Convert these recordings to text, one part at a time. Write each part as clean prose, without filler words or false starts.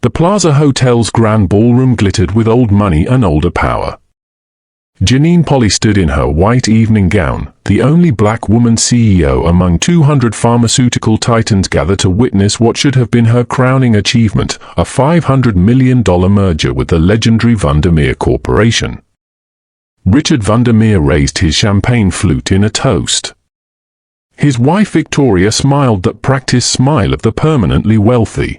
The Plaza Hotel's grand ballroom glittered with old money and older power. Janine Polly stood in her white evening gown, the only black woman CEO among 200 pharmaceutical titans gathered to witness what should have been her crowning achievement, a $500 million merger with the legendary Vandermeer Corporation. Richard Vandermeer raised his champagne flute in a toast. His wife Victoria smiled that practiced smile of the permanently wealthy.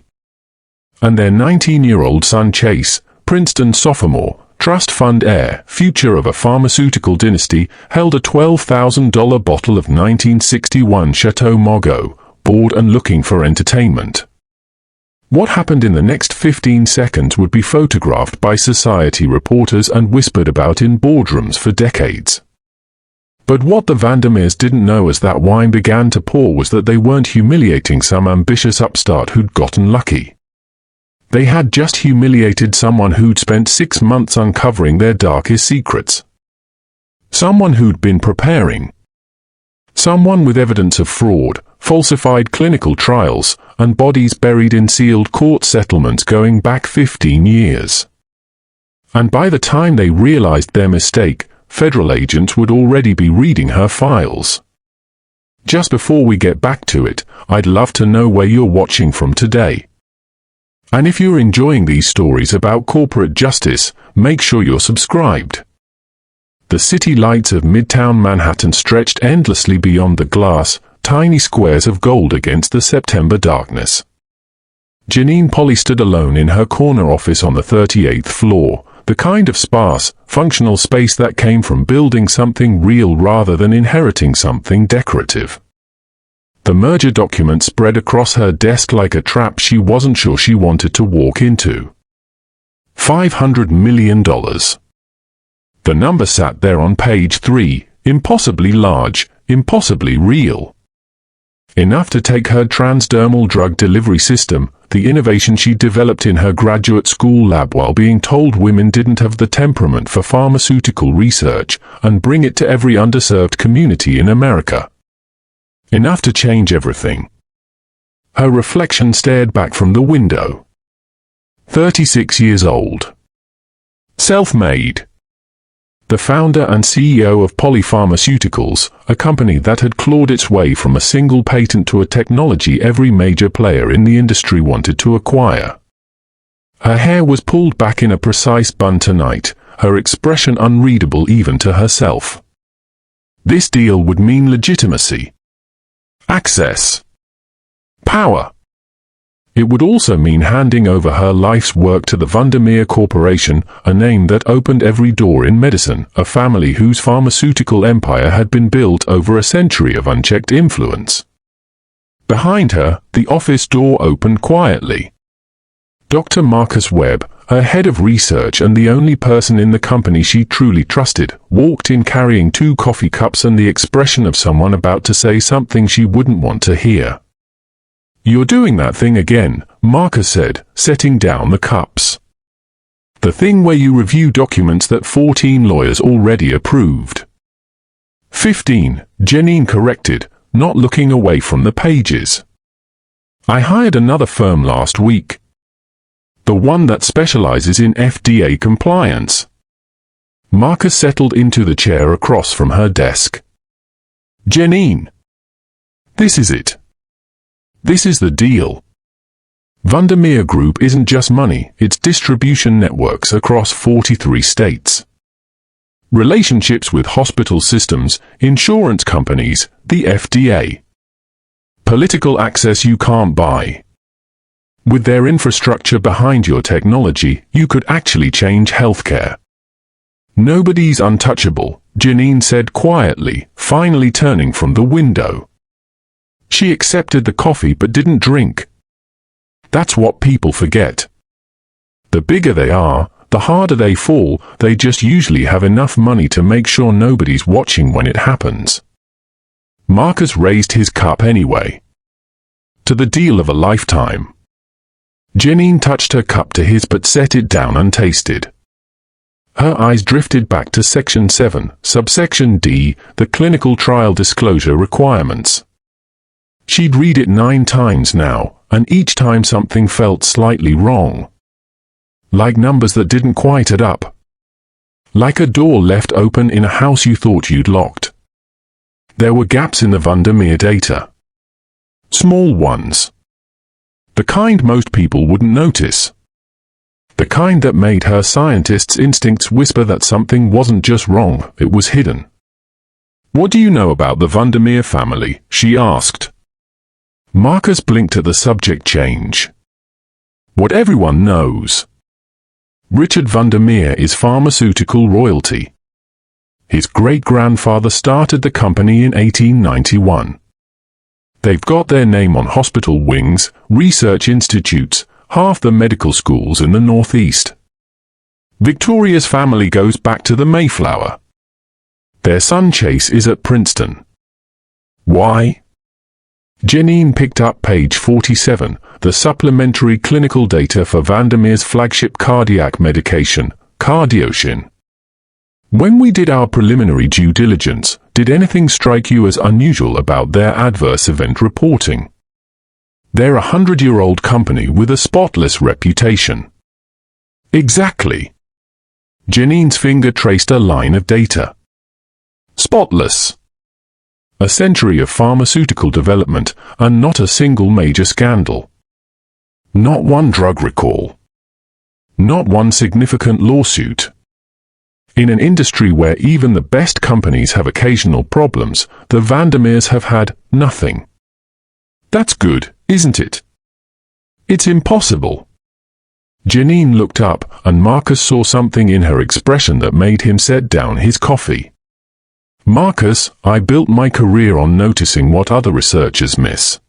And their 19-year-old son Chase, Princeton sophomore, trust fund heir, future of a pharmaceutical dynasty, held a $12,000 bottle of 1961 Chateau Margaux, bored and looking for entertainment. What happened in the next 15 seconds would be photographed by society reporters and whispered about in boardrooms for decades. But what the Vandermeers didn't know as that wine began to pour was that they weren't humiliating some ambitious upstart who'd gotten lucky. They had just humiliated someone who'd spent 6 months uncovering their darkest secrets. Someone who'd been preparing. Someone with evidence of fraud, falsified clinical trials, and bodies buried in sealed court settlements going back 15 years. And by the time they realized their mistake, federal agents would already be reading her files. Just before we get back to it, I'd love to know where you're watching from today. And if you're enjoying these stories about corporate justice, make sure you're subscribed. The city lights of Midtown Manhattan stretched endlessly beyond the glass, tiny squares of gold against the September darkness. Janine Polly stood alone in her corner office on the 38th floor, the kind of sparse, functional space that came from building something real rather than inheriting something decorative. The merger document spread across her desk like a trap she wasn't sure she wanted to walk into. $500 million. The number sat there on page 3, impossibly large, impossibly real. Enough to take her transdermal drug delivery system, the innovation she developed in her graduate school lab while being told women didn't have the temperament for pharmaceutical research, and bring it to every underserved community in America. Enough to change everything. Her reflection stared back from the window. 36 years old. Self-made. The founder and CEO of Polly Pharmaceuticals, a company that had clawed its way from a single patent to a technology every major player in the industry wanted to acquire. Her hair was pulled back in a precise bun tonight, her expression unreadable even to herself. This deal would mean legitimacy. Access. Power. It would also mean handing over her life's work to the Vandermeer Corporation, a name that opened every door in medicine, a family whose pharmaceutical empire had been built over a century of unchecked influence. Behind her, the office door opened quietly. Dr. Marcus Webb, her head of research and the only person in the company she truly trusted, walked in carrying 2 coffee cups and the expression of someone about to say something she wouldn't want to hear. "You're doing that thing again," Marcus said, setting down the cups. "The thing where you review documents that 14 lawyers already approved." 15, Janine corrected, not looking away from the pages. "I hired another firm last week. The one that specializes in FDA compliance." Marcus settled into the chair across from her desk. "Janine, this is it. This is the deal. Vandermeer Group isn't just money, it's distribution networks across 43 states. Relationships with hospital systems, insurance companies, the FDA. Political access you can't buy. With their infrastructure behind your technology, you could actually change healthcare. Nobody's untouchable," Janine said quietly, finally turning from the window. She accepted the coffee but didn't drink. That's what people forget. The bigger they are, the harder they fall, they just usually have enough money to make sure nobody's watching when it happens. Marcus raised his cup anyway. "To the deal of a lifetime." Janine touched her cup to his but set it down untasted. Her eyes drifted back to Section 7, subsection D, the clinical trial disclosure requirements. She'd read it 9 times now, and each time something felt slightly wrong. like numbers that didn't quite add up. Like a door left open in a house you thought you'd locked. There were gaps in the Vandermeer data. Small ones. The kind most people wouldn't notice. The kind that made her scientist's instincts whisper that something wasn't just wrong, it was hidden. "What do you know about the Vandermeer family?" she asked. Marcus blinked at the subject change. "What everyone knows. Richard Vandermeer is pharmaceutical royalty. His great-grandfather started the company in 1891. They've got their name on hospital wings, research institutes, half the medical schools in the Northeast. Victoria's family goes back to the Mayflower. Their son Chase is at Princeton. Why?" Janine picked up page 47, the supplementary clinical data for Vandermeer's flagship cardiac medication, Cardioshin. "When we did our preliminary due diligence, did anything strike you as unusual about their adverse event reporting? They're a 100-year-old company with a spotless reputation." "Exactly." Janine's finger traced a line of data. "Spotless. A century of pharmaceutical development, and not a single major scandal. Not one drug recall. Not one significant lawsuit. In an industry where even the best companies have occasional problems, the Vandermeers have had nothing. That's good, isn't it?" "It's impossible." Janine looked up, and Marcus saw something in her expression that made him set down his coffee. "Marcus, I built my career on noticing what other researchers miss.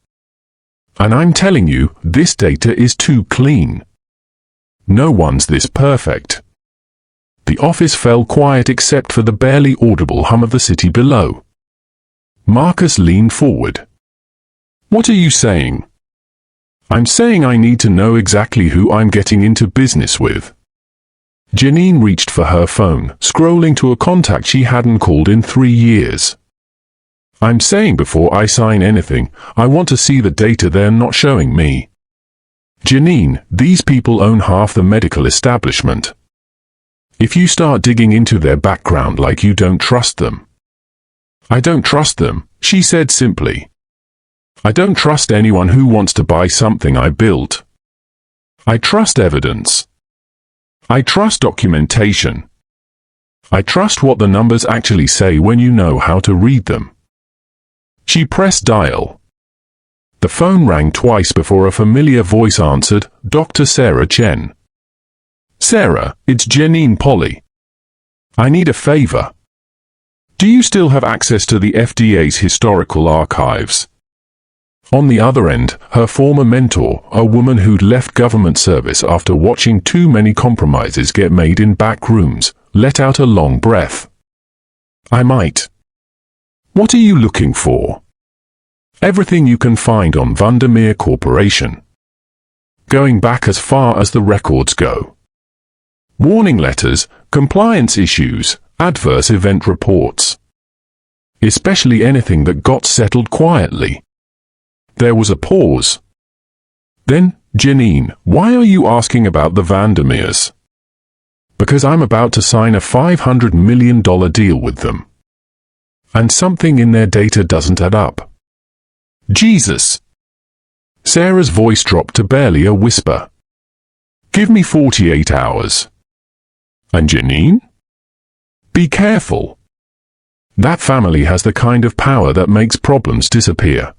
And I'm telling you, this data is too clean. No one's this perfect." The office fell quiet except for the barely audible hum of the city below. Marcus leaned forward. "What are you saying?" "I'm saying I need to know exactly who I'm getting into business with." Janine reached for her phone, scrolling to a contact she hadn't called in 3 years. "I'm saying before I sign anything, I want to see the data they're not showing me. Janine, these people own half the medical establishment. If you start digging into their background like you don't trust them." "I don't trust them," she said simply. "I don't trust anyone who wants to buy something I built. I trust evidence. I trust documentation. I trust what the numbers actually say when you know how to read them." She pressed dial. The phone rang twice before a familiar voice answered, Dr. Sarah Chen. "Sarah, it's Janine Polly. I need a favor. Do you still have access to the FDA's historical archives?" On the other end, her former mentor, a woman who'd left government service after watching too many compromises get made in back rooms, let out a long breath. "I might." "What are you looking for?" "Everything you can find on Vandermeer Corporation. Going back as far as the records go. Warning letters, compliance issues, adverse event reports. Especially anything that got settled quietly." There was a pause. Then, "Janine, why are you asking about the Vandermeers?" "Because I'm about to sign a $500 million deal with them. And something in their data doesn't add up." "Jesus!" Sarah's voice dropped to barely a whisper. "Give me 48 hours. And Janine? Be careful. That family has the kind of power that makes problems disappear.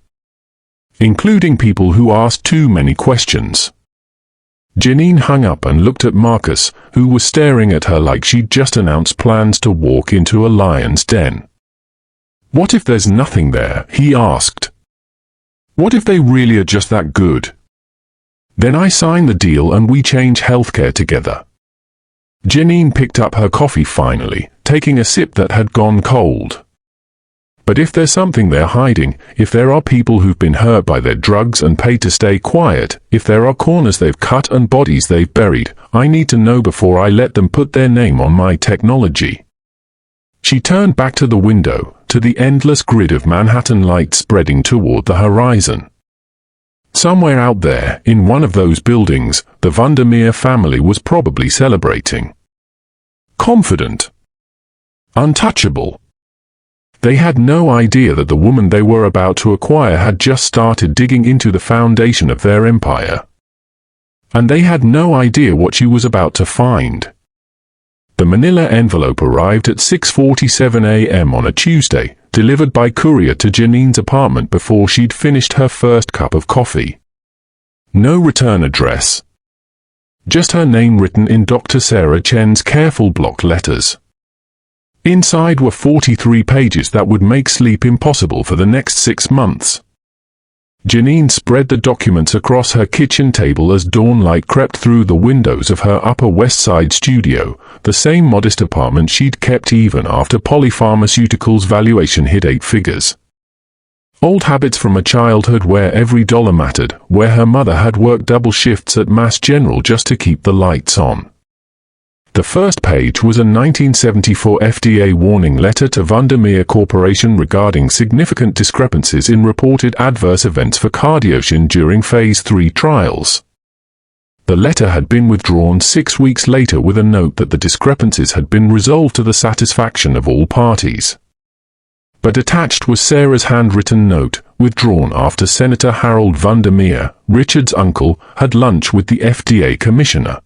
Including people who ask too many questions." Janine hung up and looked at Marcus, who was staring at her like she'd just announced plans to walk into a lion's den. "What if there's nothing there?" he asked. "What if they really are just that good? Then I sign the deal and we change healthcare together." Janine picked up her coffee finally, taking a sip that had gone cold. "But if there's something they're hiding, if there are people who've been hurt by their drugs and paid to stay quiet, if there are corners they've cut and bodies they've buried, I need to know before I let them put their name on my technology." She turned back to the window, to the endless grid of Manhattan light spreading toward the horizon. Somewhere out there, in one of those buildings, the Vandermeer family was probably celebrating. Confident. Untouchable. They had no idea that the woman they were about to acquire had just started digging into the foundation of their empire. And they had no idea what she was about to find. The manila envelope arrived at 6:47 a.m. on a Tuesday, delivered by courier to Janine's apartment before she'd finished her first cup of coffee. No return address. Just her name written in Dr. Sarah Chen's careful block letters. Inside were 43 pages that would make sleep impossible for the next 6 months. Janine spread the documents across her kitchen table as dawnlight crept through the windows of her Upper West Side studio, the same modest apartment she'd kept even after Polypharmaceuticals' valuation hit 8 figures. Old habits from a childhood where every dollar mattered, where her mother had worked double shifts at Mass General just to keep the lights on. The first page was a 1974 FDA warning letter to Vandermeer Corporation regarding significant discrepancies in reported adverse events for Cardioshin during Phase 3 trials. The letter had been withdrawn 6 weeks later with a note that the discrepancies had been resolved to the satisfaction of all parties. But attached was Sarah's handwritten note, withdrawn after Senator Harold Vandermeer, Richard's uncle, had lunch with the FDA commissioner.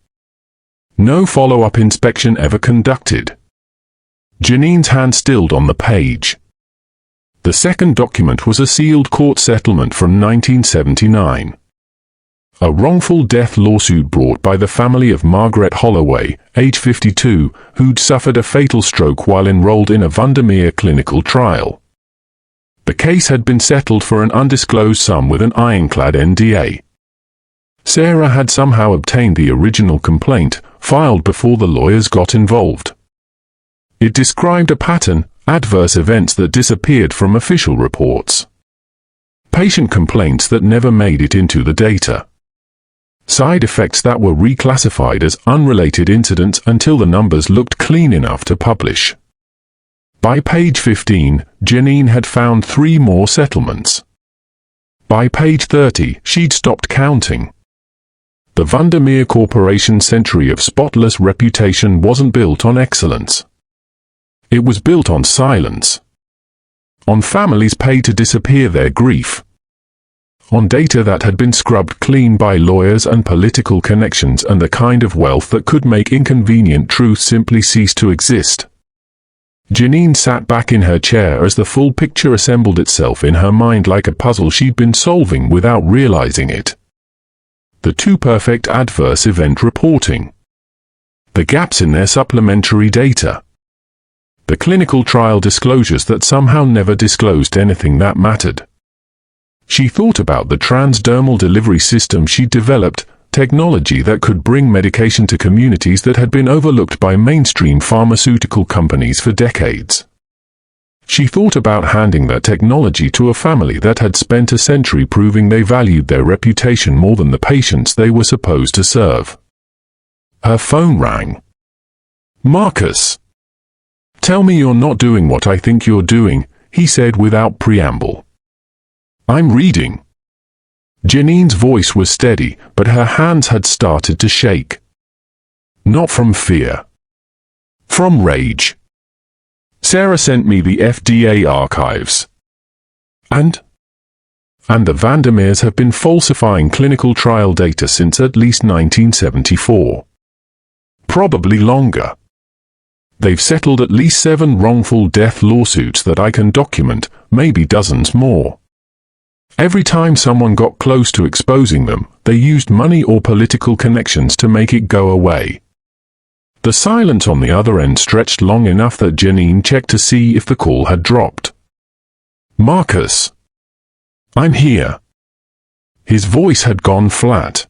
No follow-up inspection ever conducted. Janine's hand stilled on the page. The second document was a sealed court settlement from 1979. A wrongful death lawsuit brought by the family of Margaret Holloway, age 52, who'd suffered a fatal stroke while enrolled in a Vandermeer clinical trial. The case had been settled for an undisclosed sum with an ironclad NDA. Sarah had somehow obtained the original complaint, filed before the lawyers got involved. It described a pattern, adverse events that disappeared from official reports. Patient complaints that never made it into the data. Side effects that were reclassified as unrelated incidents until the numbers looked clean enough to publish. By page 15, Janine had found 3 more settlements. By page 30, she'd stopped counting. The Vandermeer Corporation's century of spotless reputation wasn't built on excellence. It was built on silence. On families paid to disappear their grief. On data that had been scrubbed clean by lawyers and political connections and the kind of wealth that could make inconvenient truth simply cease to exist. Janine sat back in her chair as the full picture assembled itself in her mind like a puzzle she'd been solving without realizing it. The too perfect adverse event reporting. The gaps in their supplementary data. The clinical trial disclosures that somehow never disclosed anything that mattered. She thought about the transdermal delivery system she'd developed, technology that could bring medication to communities that had been overlooked by mainstream pharmaceutical companies for decades. She thought about handing that technology to a family that had spent a century proving they valued their reputation more than the patients they were supposed to serve. Her phone rang. "Marcus. Tell me you're not doing what I think you're doing," he said without preamble. "I'm reading." Janine's voice was steady, but her hands had started to shake. Not from fear. From rage. "Sarah sent me the FDA archives. And the Vandermeers have been falsifying clinical trial data since at least 1974. Probably longer. They've settled at least 7 wrongful death lawsuits that I can document, maybe dozens more. Every time someone got close to exposing them, they used money or political connections to make it go away." The silence on the other end stretched long enough that Janine checked to see if the call had dropped. "Marcus. I'm here." His voice had gone flat.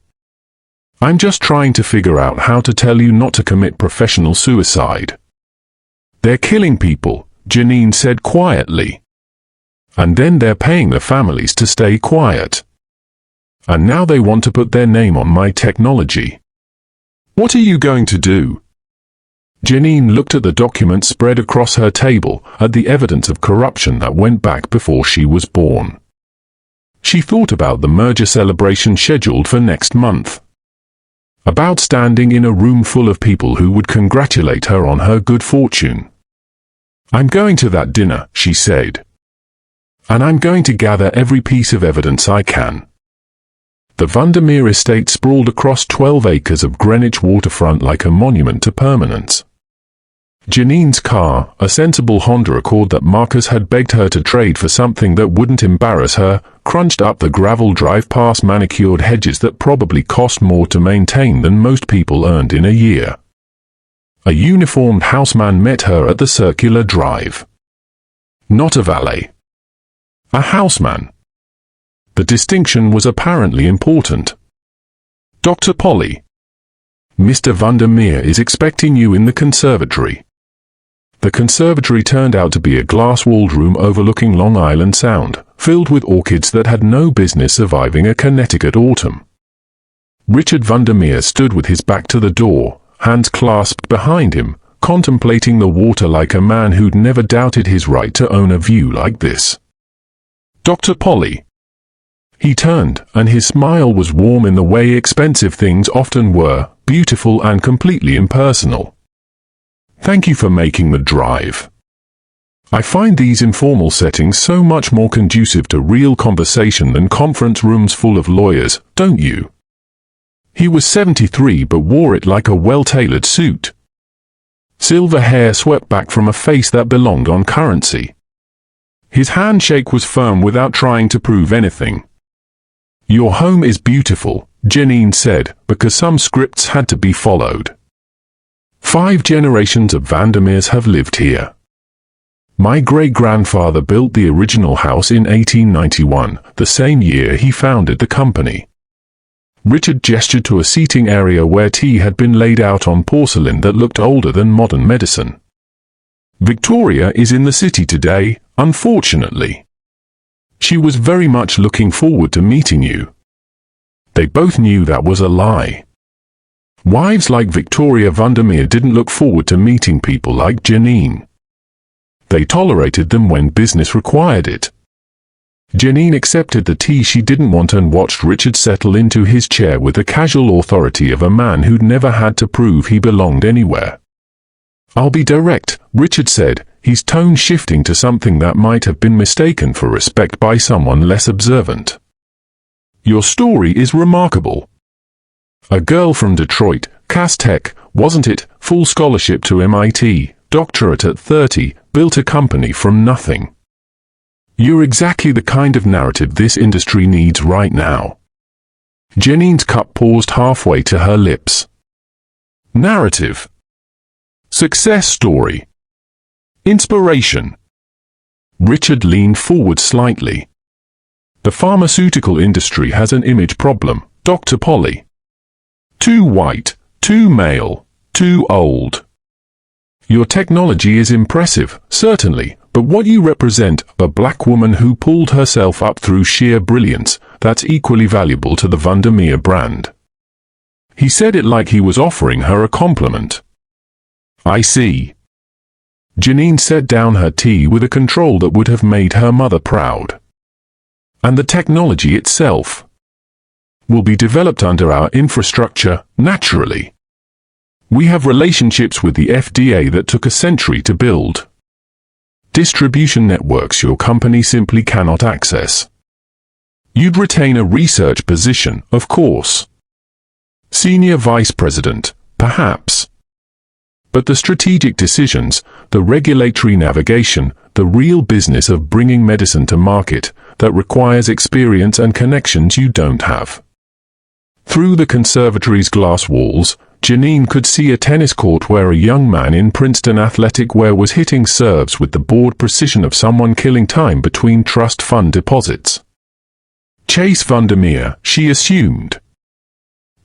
"I'm just trying to figure out how to tell you not to commit professional suicide." "They're killing people," Janine said quietly. "And then they're paying the families to stay quiet. And now they want to put their name on my technology. What are you going to do?" Janine looked at the document spread across her table, at the evidence of corruption that went back before she was born. She thought about the merger celebration scheduled for next month. About standing in a room full of people who would congratulate her on her good fortune. "I'm going to that dinner," she said. "And I'm going to gather every piece of evidence I can." The Vandermeer estate sprawled across 12 acres of Greenwich waterfront like a monument to permanence. Janine's car, a sensible Honda Accord that Marcus had begged her to trade for something that wouldn't embarrass her, crunched up the gravel drive past manicured hedges that probably cost more to maintain than most people earned in a year. A uniformed houseman met her at the circular drive. Not a valet. A houseman. The distinction was apparently important. "Dr. Polly. Mr. Vandermeer is expecting you in the conservatory." The conservatory turned out to be a glass-walled room overlooking Long Island Sound, filled with orchids that had no business surviving a Connecticut autumn. Richard Vandermeer stood with his back to the door, hands clasped behind him, contemplating the water like a man who'd never doubted his right to own a view like this. "Dr. Polly." He turned, and his smile was warm in the way expensive things often were, beautiful and completely impersonal. "Thank you for making the drive. I find these informal settings so much more conducive to real conversation than conference rooms full of lawyers, don't you?" He was 73 but wore it like a well-tailored suit. Silver hair swept back from a face that belonged on currency. His handshake was firm without trying to prove anything. "Your home is beautiful," Janine said, because some scripts had to be followed. "5 generations of Vandermeers have lived here. My great-grandfather built the original house in 1891, the same year he founded the company." Richard gestured to a seating area where tea had been laid out on porcelain that looked older than modern medicine. "Victoria is in the city today, unfortunately. She was very much looking forward to meeting you." They both knew that was a lie. Wives like Victoria Vandermeer didn't look forward to meeting people like Janine. They tolerated them when business required it. Janine accepted the tea she didn't want and watched Richard settle into his chair with the casual authority of a man who'd never had to prove he belonged anywhere. "I'll be direct," Richard said, his tone shifting to something that might have been mistaken for respect by someone less observant. "Your story is remarkable. A girl from Detroit, Cass Tech, wasn't it, full scholarship to MIT, doctorate at 30, built a company from nothing. You're exactly the kind of narrative this industry needs right now." Janine's cup paused halfway to her lips. Narrative. Success story. Inspiration. Richard leaned forward slightly. "The pharmaceutical industry has an image problem, Dr. Polly. Too white, too male, too old. Your technology is impressive, certainly, but what you represent, a black woman who pulled herself up through sheer brilliance, that's equally valuable to the Vandermeer brand." He said it like he was offering her a compliment. "I see." Janine set down her tea with a control that would have made her mother proud. "And the technology itself will be developed under our infrastructure, naturally. We have relationships with the FDA that took a century to build. Distribution networks your company simply cannot access. You'd retain a research position, of course. Senior vice president, perhaps. But the strategic decisions, the regulatory navigation, the real business of bringing medicine to market, that requires experience and connections you don't have." Through the conservatory's glass walls, Janine could see a tennis court where a young man in Princeton athletic wear was hitting serves with the bored precision of someone killing time between trust fund deposits. Chase Vandermeer, she assumed.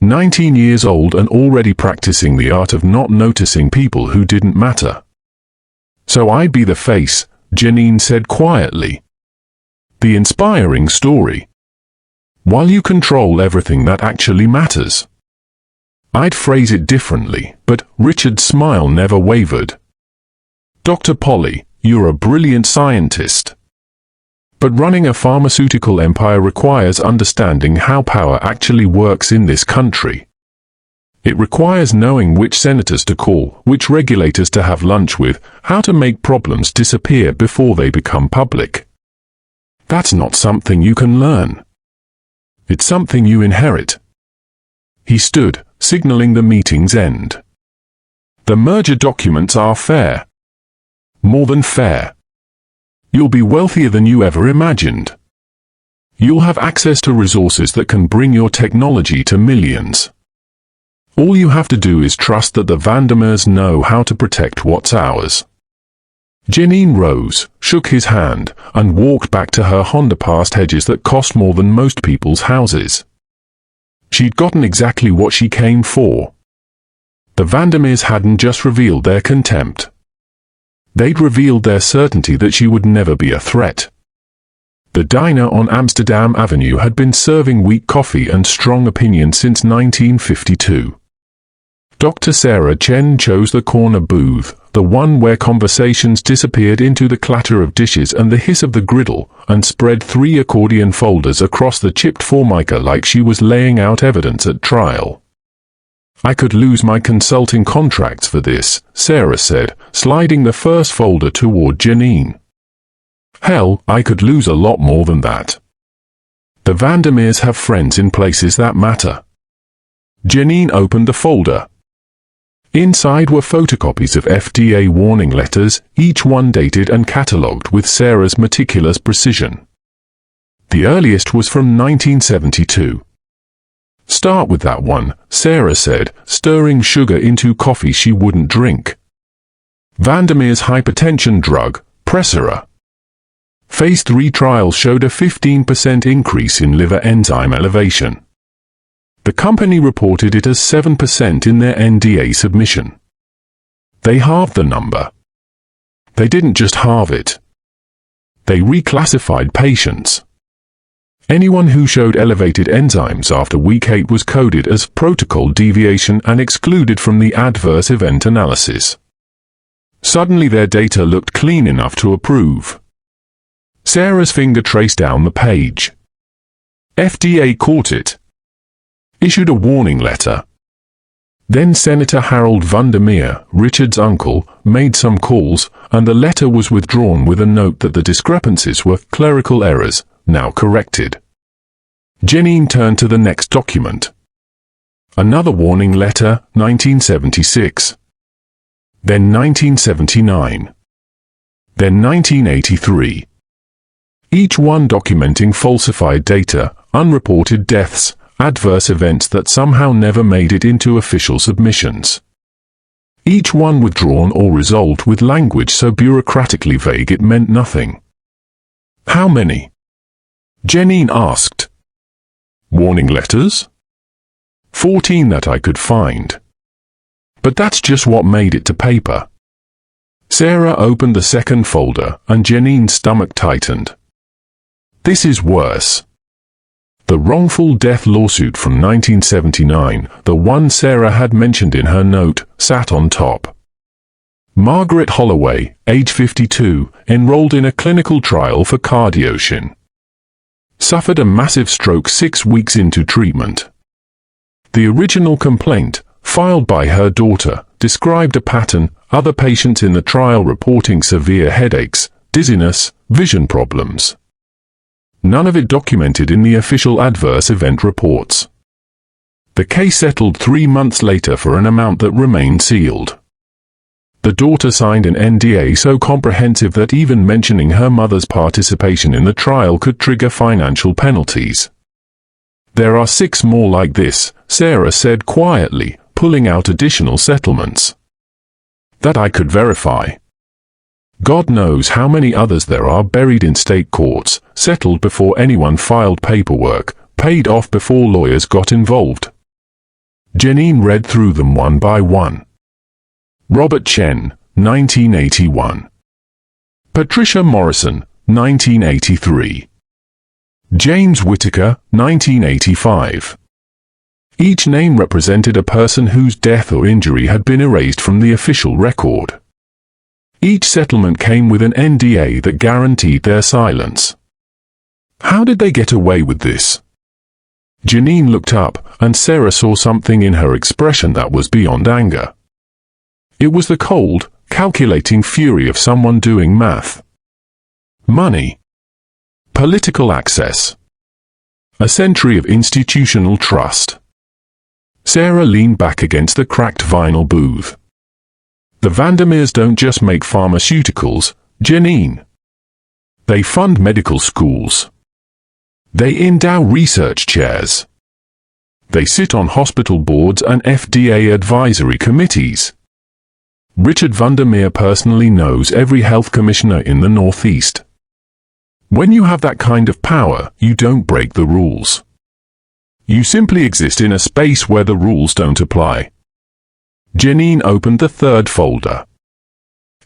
19 years old and already practicing the art of not noticing people who didn't matter. "So I'd be the face," Janine said quietly. "The inspiring story. While you control everything that actually matters." I'd phrase it differently, but Richard's smile never wavered. "Dr. Polly, you're a brilliant scientist. But running a pharmaceutical empire requires understanding how power actually works in this country. It requires knowing which senators to call, which regulators to have lunch with, how to make problems disappear before they become public. That's not something you can learn. It's something you inherit. He stood, signaling the meeting's end. The merger documents are fair. More than fair. You'll be wealthier than you ever imagined. You'll have access to resources that can bring your technology to millions. All you have to do is trust that the Vandermeers know how to protect what's ours. Janine rose, shook his hand, and walked back to her Honda past hedges that cost more than most people's houses. She'd gotten exactly what she came for. The Vandermeers hadn't just revealed their contempt. They'd revealed their certainty that she would never be a threat. The diner on Amsterdam Avenue had been serving weak coffee and strong opinion since 1952. Dr. Sarah Chen chose the corner booth, the one where conversations disappeared into the clatter of dishes and the hiss of the griddle, and spread 3 accordion folders across the chipped formica like she was laying out evidence at trial. I could lose my consulting contracts for this, Sarah said, sliding the first folder toward Janine. Hell, I could lose a lot more than that. The Vandermeers have friends in places that matter. Janine opened the folder. Inside were photocopies of FDA warning letters, each one dated and catalogued with Sarah's meticulous precision. The earliest was from 1972. Start with that one, Sarah said, stirring sugar into coffee she wouldn't drink. Vandermeer's hypertension drug, Pressera. Phase 3 trials showed a 15% increase in liver enzyme elevation. The company reported it as 7% in their NDA submission. They halved the number. They didn't just halve it. They reclassified patients. Anyone who showed elevated enzymes after week 8 was coded as protocol deviation and excluded from the adverse event analysis. Suddenly their data looked clean enough to approve. Sarah's finger traced down the page. FDA caught it. Issued a warning letter. Then Senator Harold Vandermeer, Richard's uncle, made some calls, and the letter was withdrawn with a note that the discrepancies were clerical errors, now corrected. Janine turned to the next document. Another warning letter, 1976. Then 1979. Then 1983. Each one documenting falsified data, unreported deaths, adverse events that somehow never made it into official submissions. Each one withdrawn or resolved with language so bureaucratically vague it meant nothing. How many? Janine asked. Warning letters? 14 that I could find. But that's just what made it to paper. Sarah opened the second folder, and Janine's stomach tightened. This is worse. The wrongful death lawsuit from 1979, the one Sarah had mentioned in her note, sat on top. Margaret Holloway, age 52, enrolled in a clinical trial for cardiotine. Suffered a massive stroke 6 weeks into treatment. The original complaint, filed by her daughter, described a pattern, other patients in the trial reporting severe headaches, dizziness, vision problems. None of it documented in the official adverse event reports. The case settled 3 months later for an amount that remained sealed. The daughter signed an NDA so comprehensive that even mentioning her mother's participation in the trial could trigger financial penalties. There are 6 more like this, Sarah said quietly, pulling out additional settlements. That I could verify. God knows how many others there are buried in state courts, settled before anyone filed paperwork, paid off before lawyers got involved. Janine read through them one by one. Robert Chen, 1981. Patricia Morrison, 1983. James Whitaker, 1985. Each name represented a person whose death or injury had been erased from the official record. Each settlement came with an NDA that guaranteed their silence. How did they get away with this? Janine looked up, and Sarah saw something in her expression that was beyond anger. It was the cold, calculating fury of someone doing math. Money. Political access. A century of institutional trust. Sarah leaned back against the cracked vinyl booth. The Vandermeers don't just make pharmaceuticals, Janine. They fund medical schools. They endow research chairs. They sit on hospital boards and FDA advisory committees. Richard Vandermeer personally knows every health commissioner in the Northeast. When you have that kind of power, you don't break the rules. You simply exist in a space where the rules don't apply. Janine opened the third folder.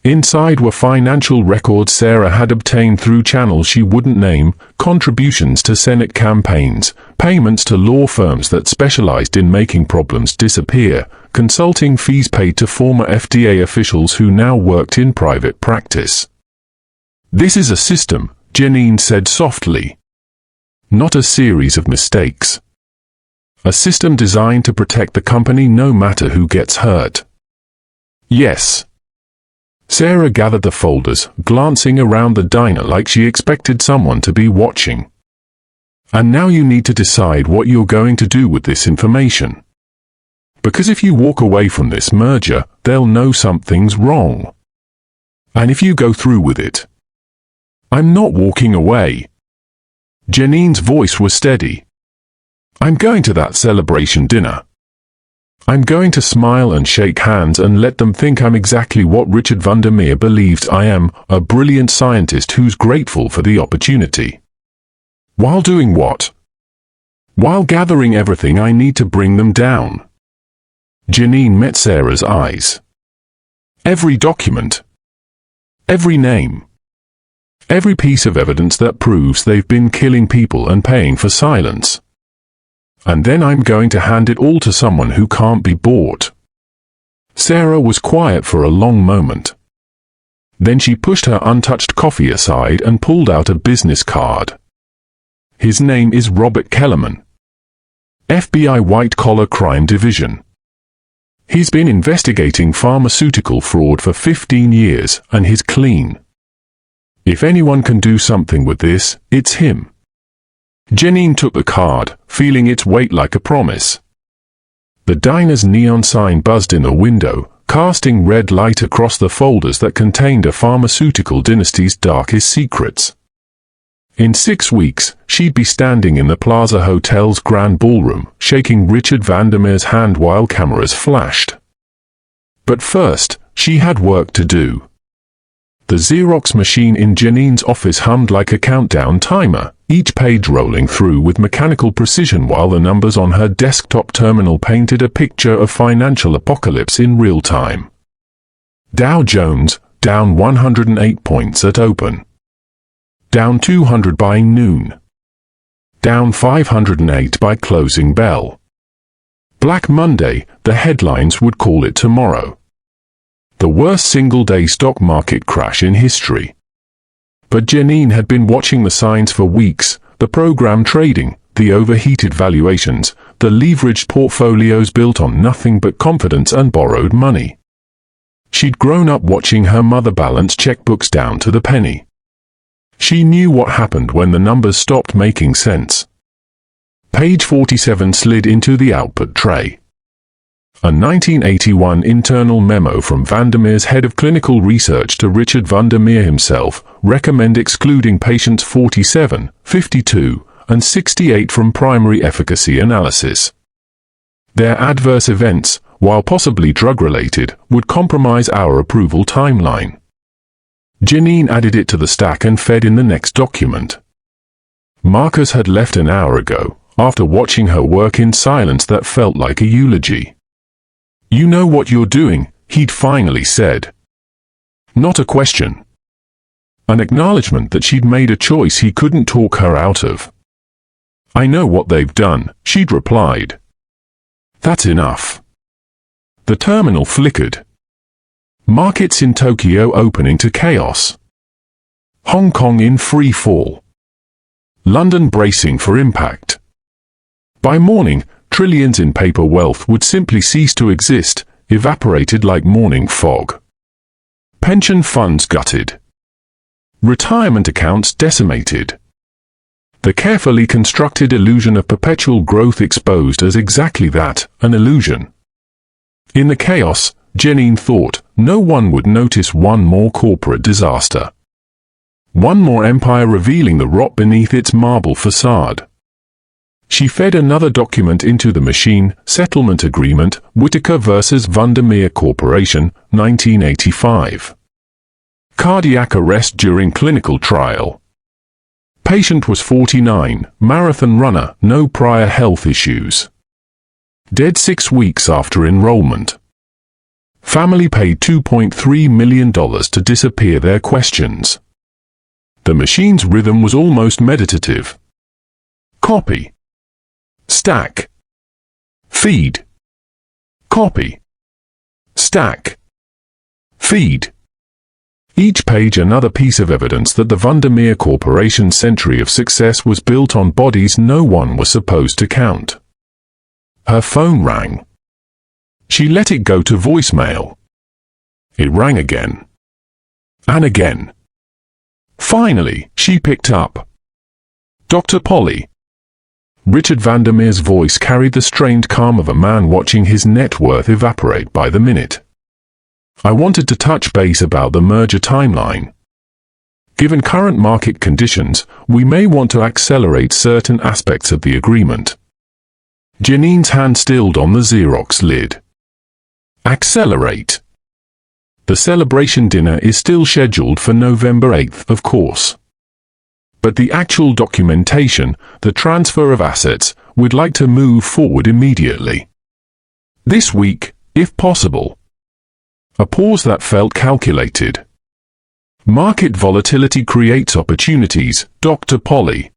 Inside were financial records Sarah had obtained through channels she wouldn't name, contributions to Senate campaigns, payments to law firms that specialized in making problems disappear, consulting fees paid to former FDA officials who now worked in private practice. This is a system, Janine said softly. Not a series of mistakes. A system designed to protect the company no matter who gets hurt. Yes. Sarah gathered the folders, glancing around the diner like she expected someone to be watching. And now you need to decide what you're going to do with this information. Because if you walk away from this merger, they'll know something's wrong. And if you go through with it, I'm not walking away. Janine's voice was steady. I'm going to that celebration dinner. I'm going to smile and shake hands and let them think I'm exactly what Richard Vandermeer believes I am, a brilliant scientist who's grateful for the opportunity. While doing what? While gathering everything I need to bring them down. Janine met Sarah's eyes. Every document. Every name. Every piece of evidence that proves they've been killing people and paying for silence. And then I'm going to hand it all to someone who can't be bought. Sarah was quiet for a long moment. Then she pushed her untouched coffee aside and pulled out a business card. His name is Robert Kellerman. FBI White Collar Crime Division. He's been investigating pharmaceutical fraud for 15 years, and he's clean. If anyone can do something with this, it's him. Janine took the card, feeling its weight like a promise. The diner's neon sign buzzed in the window, casting red light across the folders that contained a pharmaceutical dynasty's darkest secrets. In 6 weeks, she'd be standing in the Plaza Hotel's grand ballroom, shaking Richard Vandermeer's hand while cameras flashed. But first, she had work to do. The Xerox machine in Janine's office hummed like a countdown timer, each page rolling through with mechanical precision while the numbers on her desktop terminal painted a picture of financial apocalypse in real time. Dow Jones, down 108 points at open. Down 200 by noon. Down 508 by closing bell. Black Monday, the headlines would call it tomorrow. The worst single-day stock market crash in history. But Janine had been watching the signs for weeks, the program trading, the overheated valuations, the leveraged portfolios built on nothing but confidence and borrowed money. She'd grown up watching her mother balance checkbooks down to the penny. She knew what happened when the numbers stopped making sense. Page 47 slid into the output tray. A 1981 internal memo from Vandermeer's head of clinical research to Richard Vandermeer himself recommend excluding patients 47, 52, and 68 from primary efficacy analysis. Their adverse events, while possibly drug-related, would compromise our approval timeline. Janine added it to the stack and fed in the next document. Marcus had left an hour ago, after watching her work in silence that felt like a eulogy. You know what you're doing, he'd finally said. Not a question. An acknowledgement that she'd made a choice he couldn't talk her out of. I know what they've done, she'd replied. That's enough. The terminal flickered. Markets in Tokyo opening to chaos. Hong Kong in free fall. London bracing for impact. By morning, trillions in paper wealth would simply cease to exist, evaporated like morning fog. Pension funds gutted. Retirement accounts decimated. The carefully constructed illusion of perpetual growth exposed as exactly that, an illusion. In the chaos, Janine thought, no one would notice one more corporate disaster. One more empire revealing the rot beneath its marble facade. She fed another document into the machine, settlement agreement, Whittaker versus Vandermeer Corporation, 1985. Cardiac arrest during clinical trial. Patient was 49, marathon runner, no prior health issues. Dead 6 weeks after enrollment. Family paid $2.3 million to disappear their questions. The machine's rhythm was almost meditative. Copy. Stack. Feed. Copy. Stack. Feed. Each page another piece of evidence that the Vandermeer Corporation's century of success was built on bodies no one was supposed to count. Her phone rang. She let it go to voicemail. It rang again. And again. Finally, she picked up. Dr. Polly. Richard Vandermeer's voice carried the strained calm of a man watching his net worth evaporate by the minute. I wanted to touch base about the merger timeline. Given current market conditions, we may want to accelerate certain aspects of the agreement. Janine's hand stilled on the Xerox lid. Accelerate. The celebration dinner is still scheduled for November 8th, of course. But the actual documentation, the transfer of assets, we'd like to move forward immediately. This week, if possible. A pause that felt calculated. Market volatility creates opportunities, Dr. Polly.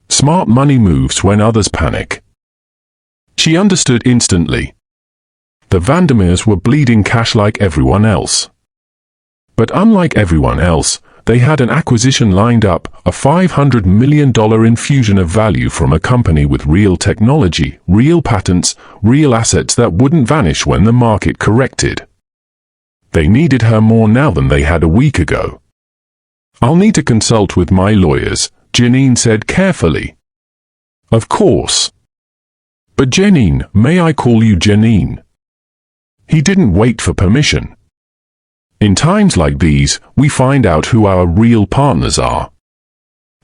Smart money moves when others panic. She understood instantly. The Vandermeers were bleeding cash like everyone else. But unlike everyone else, they had an acquisition lined up, a $500 million infusion of value from a company with real technology, real patents, real assets that wouldn't vanish when the market corrected. They needed her more now than they had a week ago. I'll need to consult with my lawyers, Janine said carefully. Of course. But Janine, may I call you Janine? He didn't wait for permission. In times like these, we find out who our real partners are.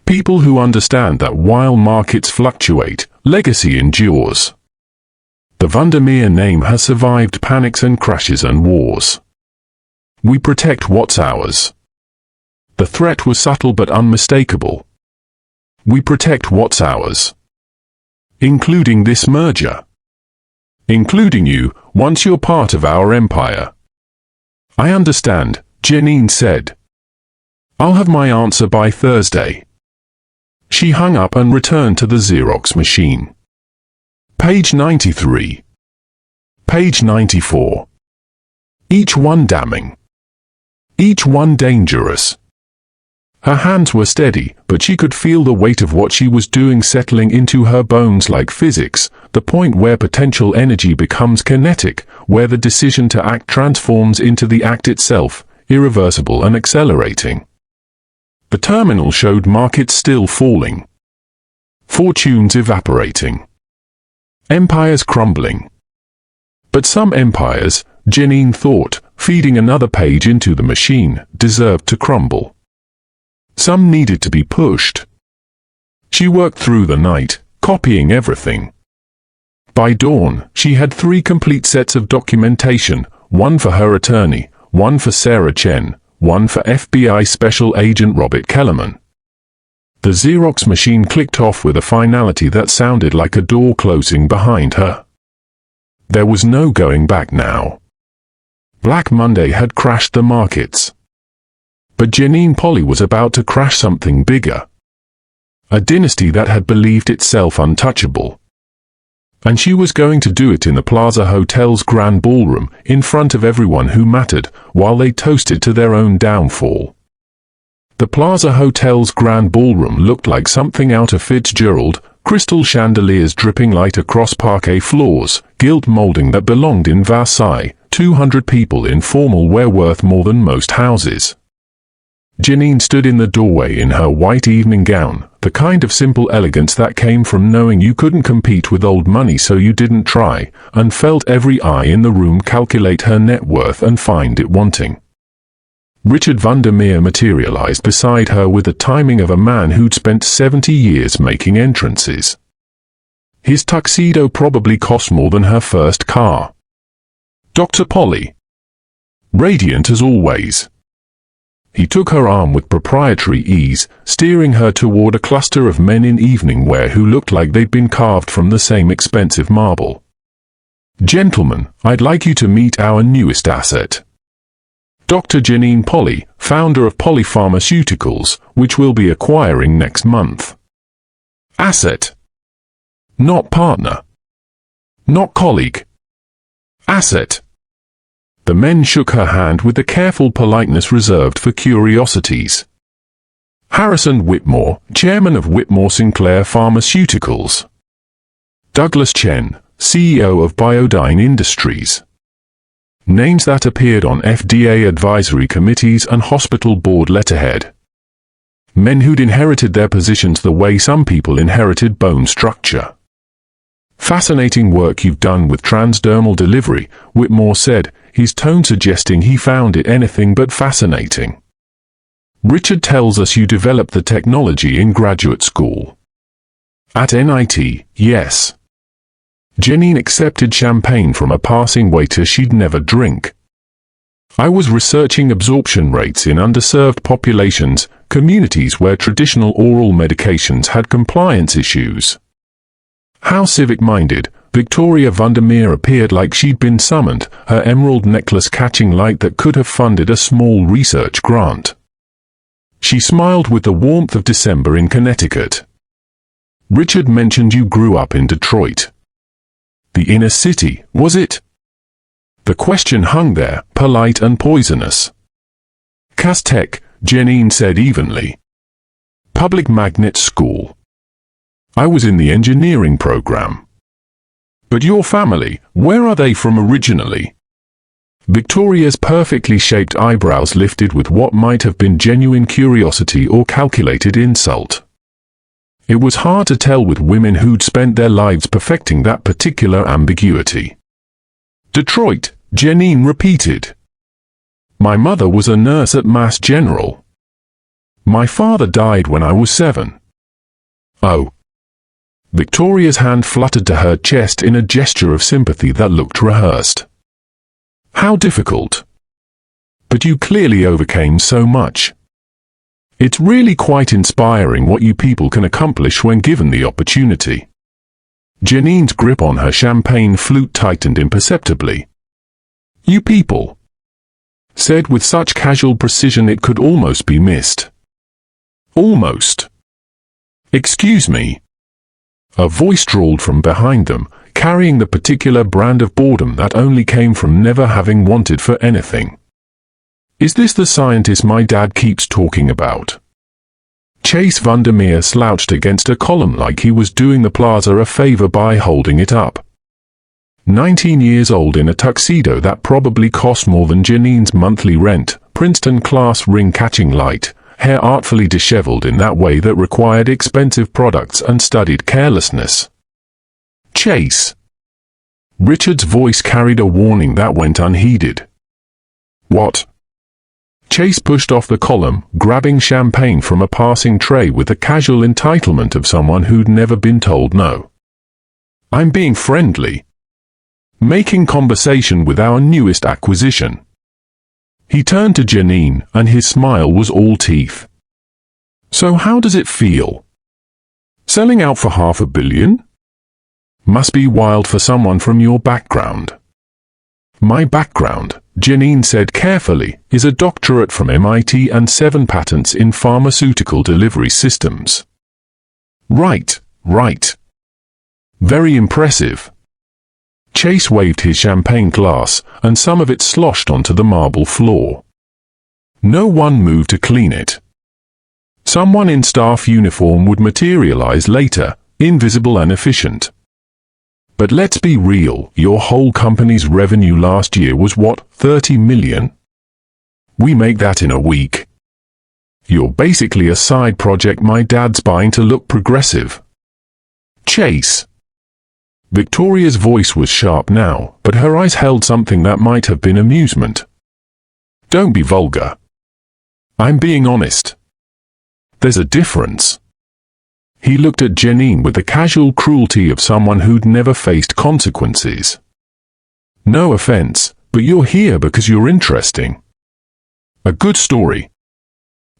People who understand that while markets fluctuate, legacy endures. The Vandermeer name has survived panics and crashes and wars. We protect what's ours. The threat was subtle but unmistakable. We protect what's ours. Including this merger. Including you, once you're part of our empire. I understand, Janine said. I'll have my answer by Thursday. She hung up and returned to the Xerox machine. Page 93. Page 94. Each one damning. Each one dangerous. Her hands were steady, but she could feel the weight of what she was doing settling into her bones like physics, the point where potential energy becomes kinetic, where the decision to act transforms into the act itself, irreversible and accelerating. The terminal showed markets still falling. Fortunes evaporating. Empires crumbling. But some empires, Janine thought, feeding another page into the machine, deserved to crumble. Some needed to be pushed. She worked through the night, copying everything. By dawn, she had 3 complete sets of documentation, one for her attorney, one for Sarah Chen, one for FBI Special Agent Robert Kellerman. The Xerox machine clicked off with a finality that sounded like a door closing behind her. There was no going back now. Black Monday had crashed the markets. But Janine Polly was about to crash something bigger. A dynasty that had believed itself untouchable. And she was going to do it in the Plaza Hotel's grand ballroom, in front of everyone who mattered, while they toasted to their own downfall. The Plaza Hotel's grand ballroom looked like something out of Fitzgerald, crystal chandeliers dripping light across parquet floors, gilt molding that belonged in Versailles, 200 people in formal wear worth more than most houses. Janine stood in the doorway in her white evening gown, the kind of simple elegance that came from knowing you couldn't compete with old money so you didn't try, and felt every eye in the room calculate her net worth and find it wanting. Richard Vandermeer materialized beside her with the timing of a man who'd spent 70 years making entrances. His tuxedo probably cost more than her first car. Dr. Polly. Radiant as always. He took her arm with proprietary ease, steering her toward a cluster of men in evening wear who looked like they'd been carved from the same expensive marble. Gentlemen, I'd like you to meet our newest asset. Dr. Janine Polly, founder of Polly Pharmaceuticals, which we'll be acquiring next month. Asset. Not partner. Not colleague. Asset. The men shook her hand with the careful politeness reserved for curiosities. Harrison Whitmore, chairman of Whitmore Sinclair Pharmaceuticals. Douglas Chen, CEO of Biodyne Industries. Names that appeared on FDA advisory committees and hospital board letterhead. Men who'd inherited their positions the way some people inherited bone structure. Fascinating work you've done with transdermal delivery, Whitmore said, his tone suggesting he found it anything but fascinating. Richard tells us you developed the technology in graduate school. At NIT, yes. Janine accepted champagne from a passing waiter she'd never drink. I was researching absorption rates in underserved populations, communities where traditional oral medications had compliance issues. How civic-minded, Victoria Vandermeer appeared like she'd been summoned, her emerald necklace catching light that could have funded a small research grant. She smiled with the warmth of December in Connecticut. Richard mentioned you grew up in Detroit. The inner city, was it? The question hung there, polite and poisonous. Castech, Janine said evenly. Public magnet school. I was in the engineering program. But your family, where are they from originally? Victoria's perfectly shaped eyebrows lifted with what might have been genuine curiosity or calculated insult. It was hard to tell with women who'd spent their lives perfecting that particular ambiguity. Detroit, Janine repeated. My mother was a nurse at Mass General. My father died when I was 7. Oh. Victoria's hand fluttered to her chest in a gesture of sympathy that looked rehearsed. How difficult. But you clearly overcame so much. It's really quite inspiring what you people can accomplish when given the opportunity. Janine's grip on her champagne flute tightened imperceptibly. You people. Said with such casual precision it could almost be missed. Almost. Excuse me. A voice drawled from behind them, carrying the particular brand of boredom that only came from never having wanted for anything. Is this the scientist my dad keeps talking about? Chase Vandermeer slouched against a column like he was doing the plaza a favor by holding it up. 19 years old in a tuxedo that probably cost more than Janine's monthly rent, Princeton class ring catching light, hair artfully disheveled in that way that required expensive products and studied carelessness. Chase. Richard's voice carried a warning that went unheeded. What? Chase pushed off the column, grabbing champagne from a passing tray with the casual entitlement of someone who'd never been told no. I'm being friendly. Making conversation with our newest acquisition. He turned to Janine, and his smile was all teeth. So how does it feel? Selling out for $500 million? Must be wild for someone from your background. My background, Janine said carefully, is a doctorate from MIT and 7 patents in pharmaceutical delivery systems. Right. Very impressive. Chase waved his champagne glass, and some of it sloshed onto the marble floor. No one moved to clean it. Someone in staff uniform would materialize later, invisible and efficient. But let's be real, your whole company's revenue last year was what, 30 million? We make that in a week. You're basically a side project my dad's buying to look progressive. Chase. Victoria's voice was sharp now, but her eyes held something that might have been amusement. Don't be vulgar. I'm being honest. There's a difference. He looked at Janine with the casual cruelty of someone who'd never faced consequences. No offense, but you're here because you're interesting. A good story.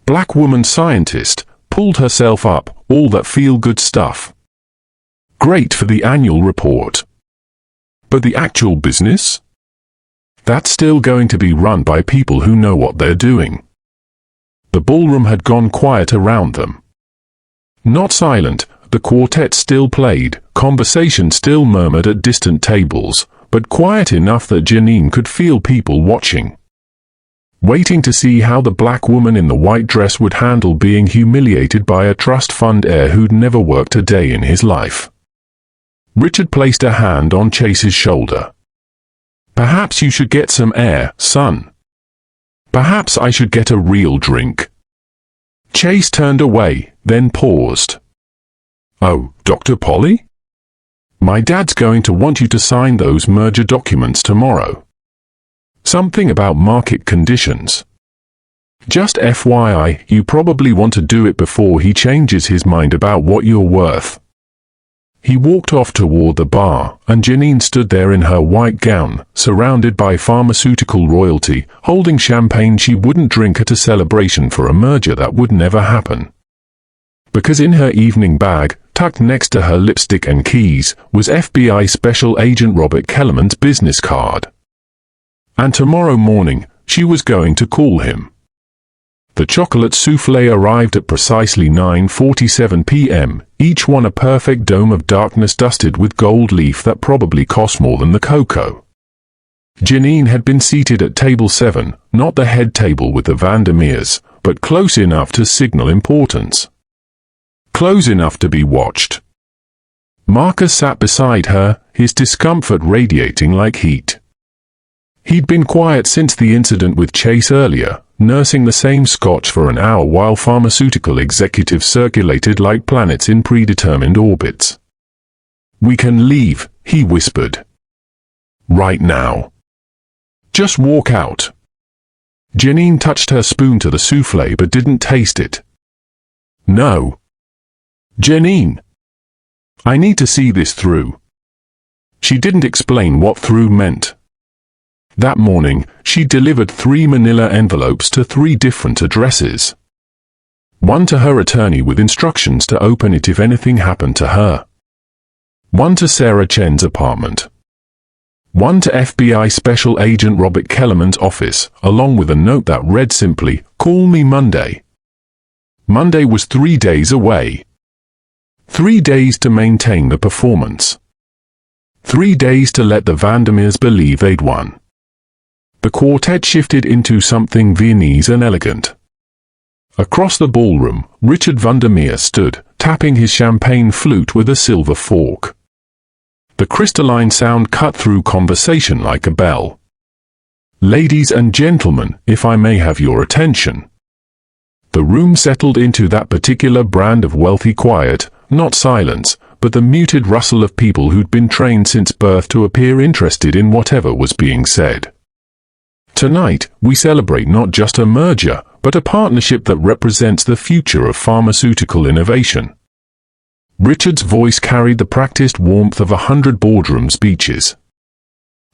Black woman scientist, pulled herself up, all that feel-good stuff. Great for the annual report. But the actual business? That's still going to be run by people who know what they're doing. The ballroom had gone quiet around them. Not silent, the quartet still played, conversation still murmured at distant tables, but quiet enough that Janine could feel people watching. Waiting to see how the black woman in the white dress would handle being humiliated by a trust fund heir who'd never worked a day in his life. Richard placed a hand on Chase's shoulder. Perhaps you should get some air, son. Perhaps I should get a real drink. Chase turned away, then paused. Oh, Dr. Polly? My dad's going to want you to sign those merger documents tomorrow. Something about market conditions. Just FYI, you probably want to do it before he changes his mind about what you're worth. He walked off toward the bar, and Janine stood there in her white gown, surrounded by pharmaceutical royalty, holding champagne she wouldn't drink at a celebration for a merger that would never happen. Because in her evening bag, tucked next to her lipstick and keys, was FBI Special Agent Robert Kellerman's business card. And tomorrow morning, she was going to call him. The chocolate soufflé arrived at precisely 9:47 p.m., each one a perfect dome of darkness dusted with gold leaf that probably cost more than the cocoa. Janine had been seated at table 7, not the head table with the Vandermeers, but close enough to signal importance. Close enough to be watched. Marcus sat beside her, his discomfort radiating like heat. He'd been quiet since the incident with Chase earlier, nursing the same scotch for an hour while pharmaceutical executives circulated like planets in predetermined orbits. We can leave, he whispered. Right now. Just walk out. Janine touched her spoon to the soufflé but didn't taste it. No. Janine. I need to see this through. She didn't explain what through meant. That morning, she delivered 3 manila envelopes to 3 different addresses. One to her attorney with instructions to open it if anything happened to her. One to Sarah Chen's apartment. One to FBI Special Agent Robert Kellerman's office, along with a note that read simply, "Call me Monday." Monday was 3 days away. 3 days to maintain the performance. 3 days to let the Vandermeers believe they'd won. The quartet shifted into something Viennese and elegant. Across the ballroom, Richard Vandermeer stood, tapping his champagne flute with a silver fork. The crystalline sound cut through conversation like a bell. Ladies and gentlemen, if I may have your attention. The room settled into that particular brand of wealthy quiet, not silence, but the muted rustle of people who'd been trained since birth to appear interested in whatever was being said. Tonight, we celebrate not just a merger, but a partnership that represents the future of pharmaceutical innovation. Richard's voice carried the practiced warmth of 100 boardroom speeches.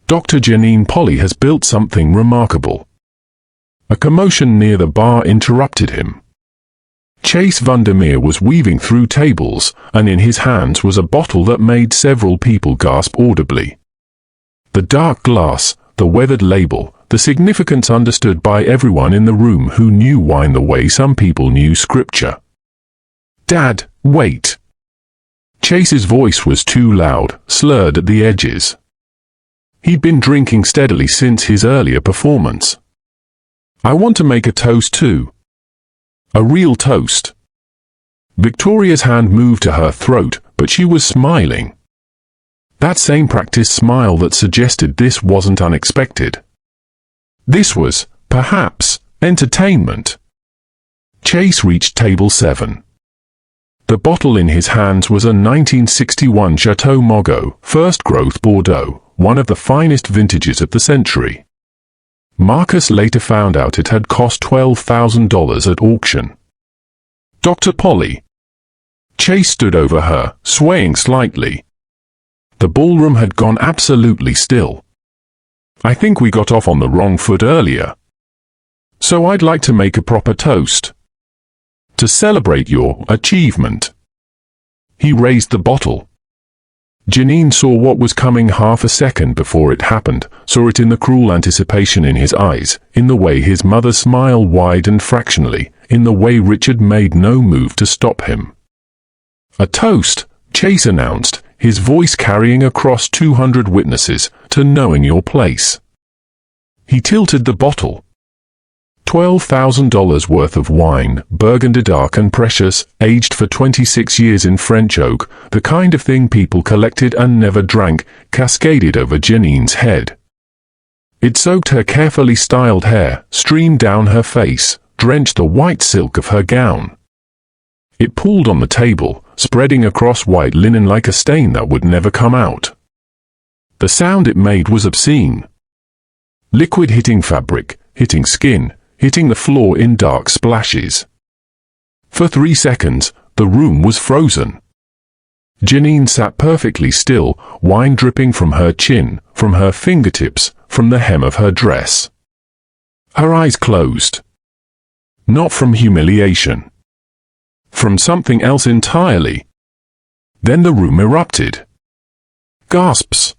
Dr. Janine Polly has built something remarkable. A commotion near the bar interrupted him. Chase Vandermeer was weaving through tables, and in his hands was a bottle that made several people gasp audibly. The dark glass, the weathered label, the significance understood by everyone in the room who knew wine the way some people knew scripture. Dad, wait. Chase's voice was too loud, slurred at the edges. He'd been drinking steadily since his earlier performance. I want to make a toast too. A real toast. Victoria's hand moved to her throat, but she was smiling. That same practiced smile that suggested this wasn't unexpected. This was, perhaps, entertainment. Chase reached table 7. The bottle in his hands was a 1961 Chateau Margaux, first growth Bordeaux, one of the finest vintages of the century. Marcus later found out it had cost $12,000 at auction. Dr. Polly. Chase stood over her, swaying slightly. The ballroom had gone absolutely still. I think we got off on the wrong foot earlier. So I'd like to make a proper toast. To celebrate your achievement. He raised the bottle. Janine saw what was coming half a second before it happened, saw it in the cruel anticipation in his eyes, in the way his mother's smile widened fractionally, in the way Richard made no move to stop him. A toast, Chase announced, his voice carrying across 200 witnesses, to knowing your place. He tilted the bottle. $12,000 worth of wine, Burgundy dark and precious, aged for 26 years in French oak, the kind of thing people collected and never drank, cascaded over Janine's head. It soaked her carefully styled hair, streamed down her face, drenched the white silk of her gown. It pooled on the table, spreading across white linen like a stain that would never come out. The sound it made was obscene. Liquid hitting fabric, hitting skin, hitting the floor in dark splashes. For 3 seconds, the room was frozen. Janine sat perfectly still, wine dripping from her chin, from her fingertips, from the hem of her dress. Her eyes closed. Not from humiliation. From something else entirely. Then the room erupted. Gasps.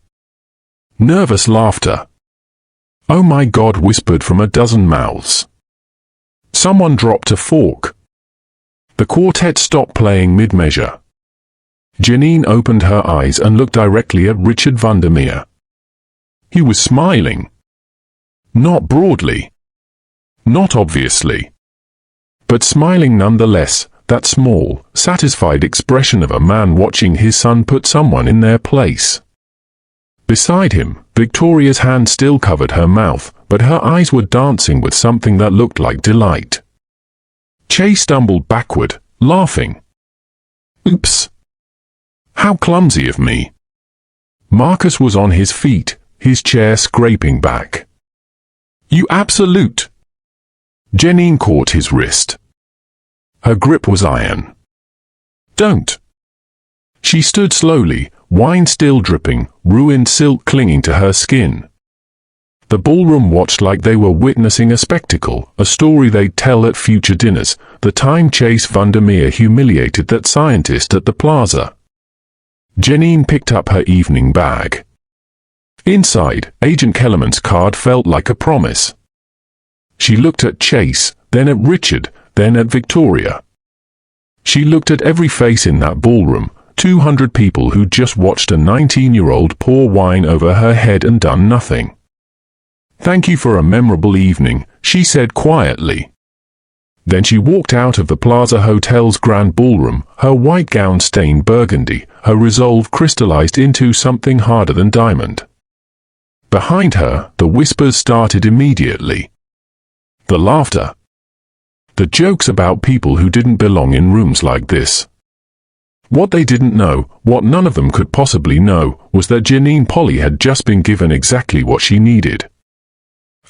Nervous laughter. "Oh my God," whispered from a dozen mouths. Someone dropped a fork. The quartet stopped playing mid-measure. Janine opened her eyes and looked directly at Richard Vandermeer. He was smiling. Not broadly. Not obviously. But smiling nonetheless, that small, satisfied expression of a man watching his son put someone in their place. Beside him, Victoria's hand still covered her mouth, but her eyes were dancing with something that looked like delight. Chase stumbled backward, laughing. Oops. How clumsy of me. Marcus was on his feet, his chair scraping back. You absolute. Janine caught his wrist. Her grip was iron. Don't. She stood slowly, wine still dripping, ruined silk clinging to her skin. The ballroom watched like they were witnessing a spectacle, a story they'd tell at future dinners, the time Chase Vandermeer humiliated that scientist at the plaza. Janine picked up her evening bag. Inside, Agent Kellerman's card felt like a promise. She looked at Chase, then at Richard, then at Victoria. She looked at every face in that ballroom, 200 people who'd just watched a 19-year-old pour wine over her head and done nothing. Thank you for a memorable evening, she said quietly. Then she walked out of the Plaza Hotel's grand ballroom, her white gown stained burgundy, her resolve crystallized into something harder than diamond. Behind her, the whispers started immediately. The laughter. The jokes about people who didn't belong in rooms like this. What they didn't know, what none of them could possibly know, was that Janine Polly had just been given exactly what she needed.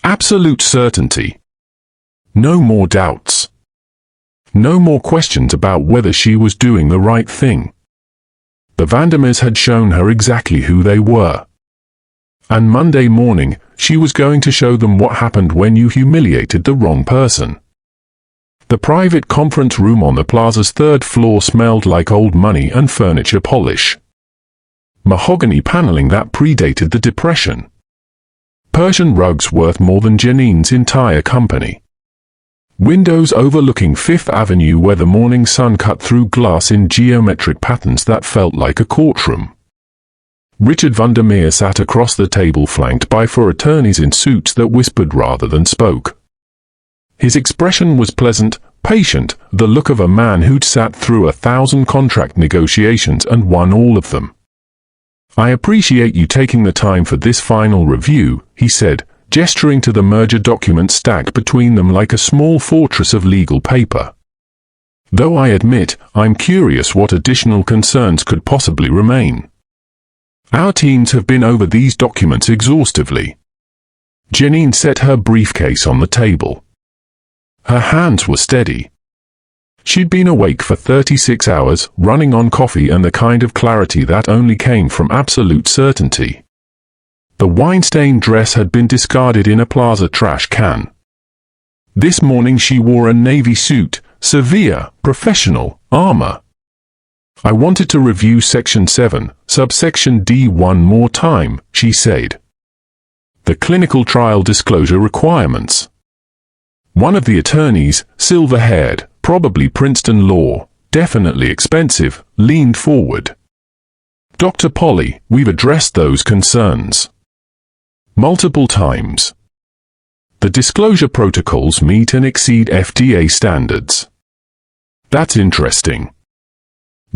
Absolute certainty. No more doubts. No more questions about whether she was doing the right thing. The Vandermeers had shown her exactly who they were. And Monday morning, she was going to show them what happened when you humiliated the wrong person. The private conference room on the plaza's 3rd floor smelled like old money and furniture polish. Mahogany paneling that predated the Depression. Persian rugs worth more than Janine's entire company. Windows overlooking Fifth Avenue where the morning sun cut through glass in geometric patterns that felt like a courtroom. Richard Vandermeer sat across the table flanked by 4 attorneys in suits that whispered rather than spoke. His expression was pleasant, Patient, the look of a man who'd sat through 1,000 contract negotiations and won all of them. "I appreciate you taking the time for this final review," he said, gesturing to the merger document stacked between them like a small fortress of legal paper. "Though I admit, I'm curious what additional concerns could possibly remain. Our teams have been over these documents exhaustively." Janine set her briefcase on the table. Her hands were steady. She'd been awake for 36 hours, running on coffee and the kind of clarity that only came from absolute certainty. The wine-stained dress had been discarded in a plaza trash can. This morning she wore a navy suit, severe, professional, armor. "I wanted to review Section 7, subsection D one more time," she said. "The clinical trial disclosure requirements." One of the attorneys, silver-haired, probably Princeton Law, definitely expensive, leaned forward. "Dr. Polly, we've addressed those concerns multiple times. The disclosure protocols meet and exceed FDA standards." "That's interesting."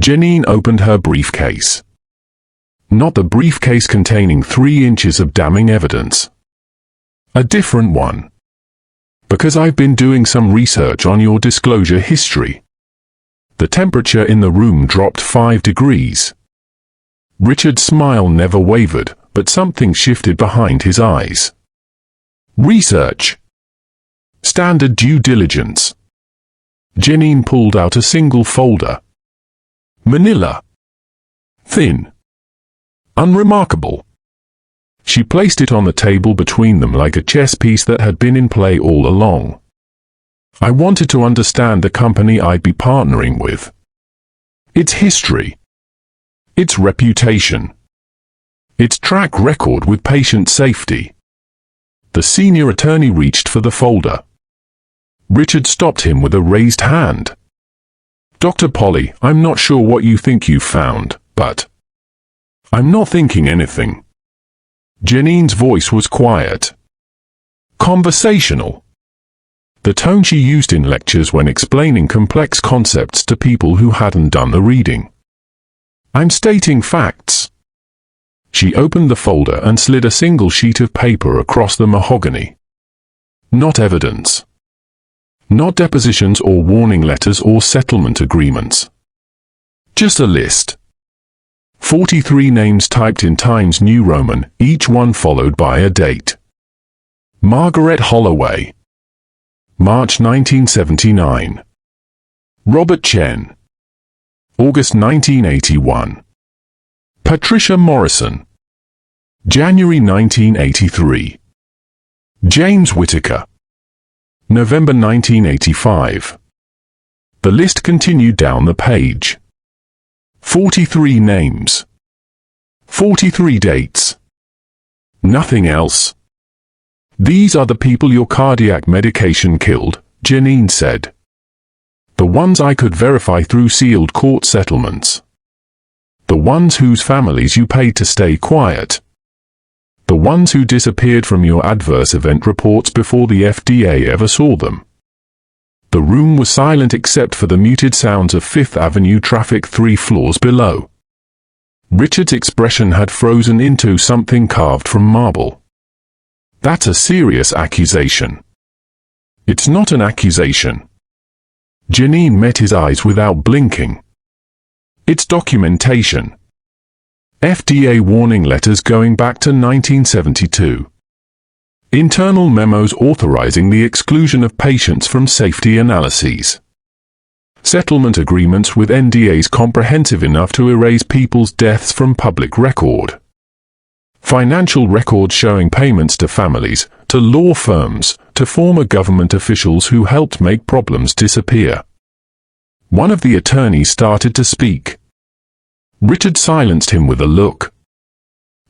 Janine opened her briefcase. Not the briefcase containing 3 inches of damning evidence. A different one. "Because I've been doing some research on your disclosure history." The temperature in the room dropped 5 degrees. Richard's smile never wavered, but something shifted behind his eyes. "Research. Standard due diligence." Janine pulled out a single folder. "Manila. Thin. Unremarkable." She placed it on the table between them like a chess piece that had been in play all along. "I wanted to understand the company I'd be partnering with. Its history. Its reputation. Its track record with patient safety." The senior attorney reached for the folder. Richard stopped him with a raised hand. "Dr. Polly, I'm not sure what you think you've found, but..." "I'm not thinking anything." Janine's voice was quiet. Conversational. The tone she used in lectures when explaining complex concepts to people who hadn't done the reading. "I'm stating facts." She opened the folder and slid a single sheet of paper across the mahogany. "Not evidence. Not depositions or warning letters or settlement agreements. Just a list. 43 names typed in Times New Roman, each one followed by a date. Margaret Holloway. March 1979. Robert Chen. August 1981. Patricia Morrison. January 1983. James Whitaker. November 1985. The list continued down the page. 43 names. 43 dates. Nothing else. "These are the people your cardiac medication killed," Janine said. "The ones I could verify through sealed court settlements. The ones whose families you paid to stay quiet. The ones who disappeared from your adverse event reports before the FDA ever saw them." The room was silent except for the muted sounds of Fifth Avenue traffic 3 floors below. Richard's expression had frozen into something carved from marble. "That's a serious accusation." "It's not an accusation." Janine met his eyes without blinking. "It's documentation. FDA warning letters going back to 1972. Internal memos authorizing the exclusion of patients from safety analyses. Settlement agreements with NDAs comprehensive enough to erase people's deaths from public record. Financial records showing payments to families, to law firms, to former government officials who helped make problems disappear." One of the attorneys started to speak. Richard silenced him with a look.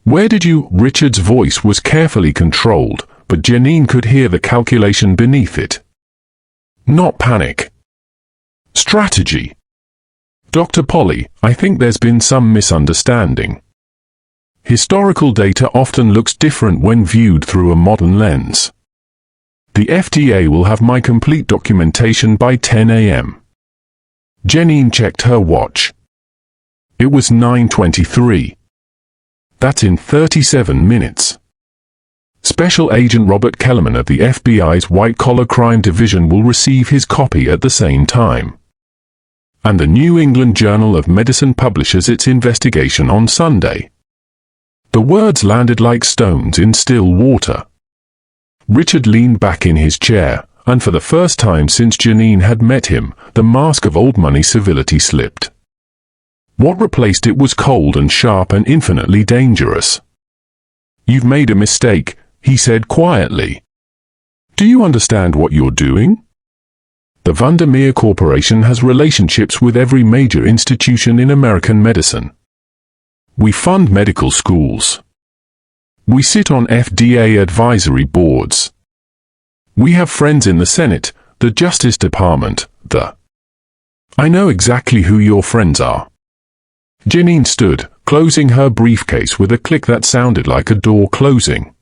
"Where did you..." Richard's voice was carefully controlled, but Janine could hear the calculation beneath it. "Not panic. Strategy. Dr. Polly, I think there's been some misunderstanding. Historical data often looks different when viewed through a modern lens. The FDA will have my complete documentation by 10 a.m. Janine checked her watch. It was 9:23. That's in 37 minutes. Special Agent Robert Kellerman of the FBI's White-Collar Crime Division will receive his copy at the same time. And the New England Journal of Medicine publishes its investigation on Sunday. The words landed like stones in still water. Richard leaned back in his chair, and for the first time since Janine had met him, the mask of old money civility slipped. What replaced it was cold and sharp and infinitely dangerous. "You've made a mistake," he said quietly. "Do you understand what you're doing? The Vandermeer Corporation has relationships with every major institution in American medicine. We fund medical schools. We sit on FDA advisory boards. We have friends in the Senate, the Justice Department, I know exactly who your friends are." Janine stood, closing her briefcase with a click that sounded like a door closing.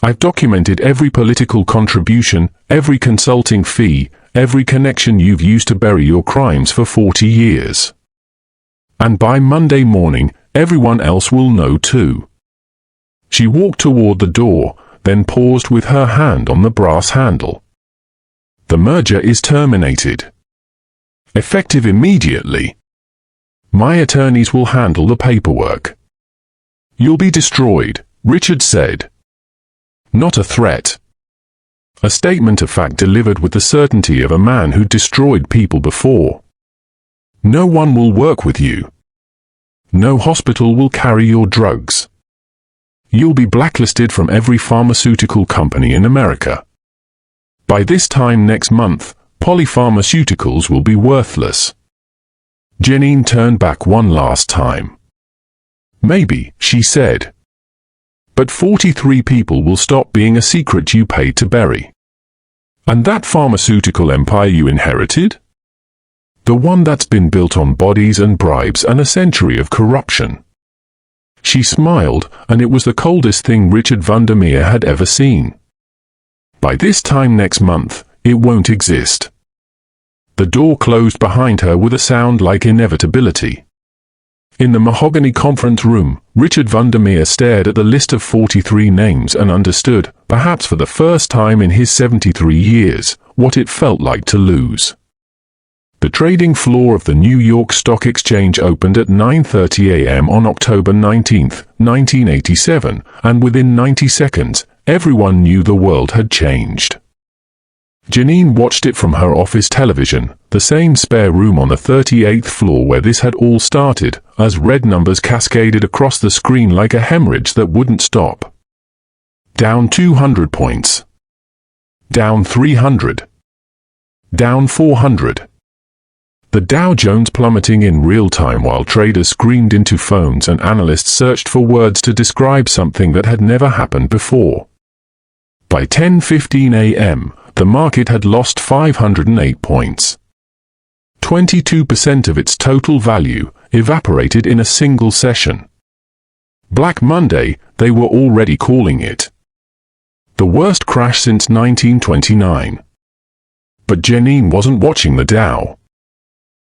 "I've documented every political contribution, every consulting fee, every connection you've used to bury your crimes for 40 years. And by Monday morning, everyone else will know too." She walked toward the door, then paused with her hand on the brass handle. "The merger is terminated. Effective immediately. My attorneys will handle the paperwork. You'll be destroyed," Richard said. Not a threat. A statement of fact delivered with the certainty of a man who destroyed people before. "No one will work with you. No hospital will carry your drugs. You'll be blacklisted from every pharmaceutical company in America. By this time next month, polypharmaceuticals will be worthless." Janine turned back one last time. "Maybe," she said. "But 43 people will stop being a secret you paid to bury. And that pharmaceutical empire you inherited? The one that's been built on bodies and bribes and a century of corruption." She smiled, and it was the coldest thing Richard Vandermeer had ever seen. "By this time next month, it won't exist." The door closed behind her with a sound like inevitability. In the mahogany conference room, Richard Vandermeer stared at the list of 43 names and understood, perhaps for the first time in his 73 years, what it felt like to lose. The trading floor of the New York Stock Exchange opened at 9:30 a.m. on October 19, 1987, and within 90 seconds, everyone knew the world had changed. Janine watched it from her office television, the same spare room on the 38th floor where this had all started, as red numbers cascaded across the screen like a hemorrhage that wouldn't stop. Down 200 points. Down 300. Down 400. The Dow Jones plummeting in real time while traders screamed into phones and analysts searched for words to describe something that had never happened before. By 10:15 a.m., the market had lost 508 points. 22% of its total value evaporated in a single session. Black Monday, they were already calling it. The worst crash since 1929. But Janine wasn't watching the Dow.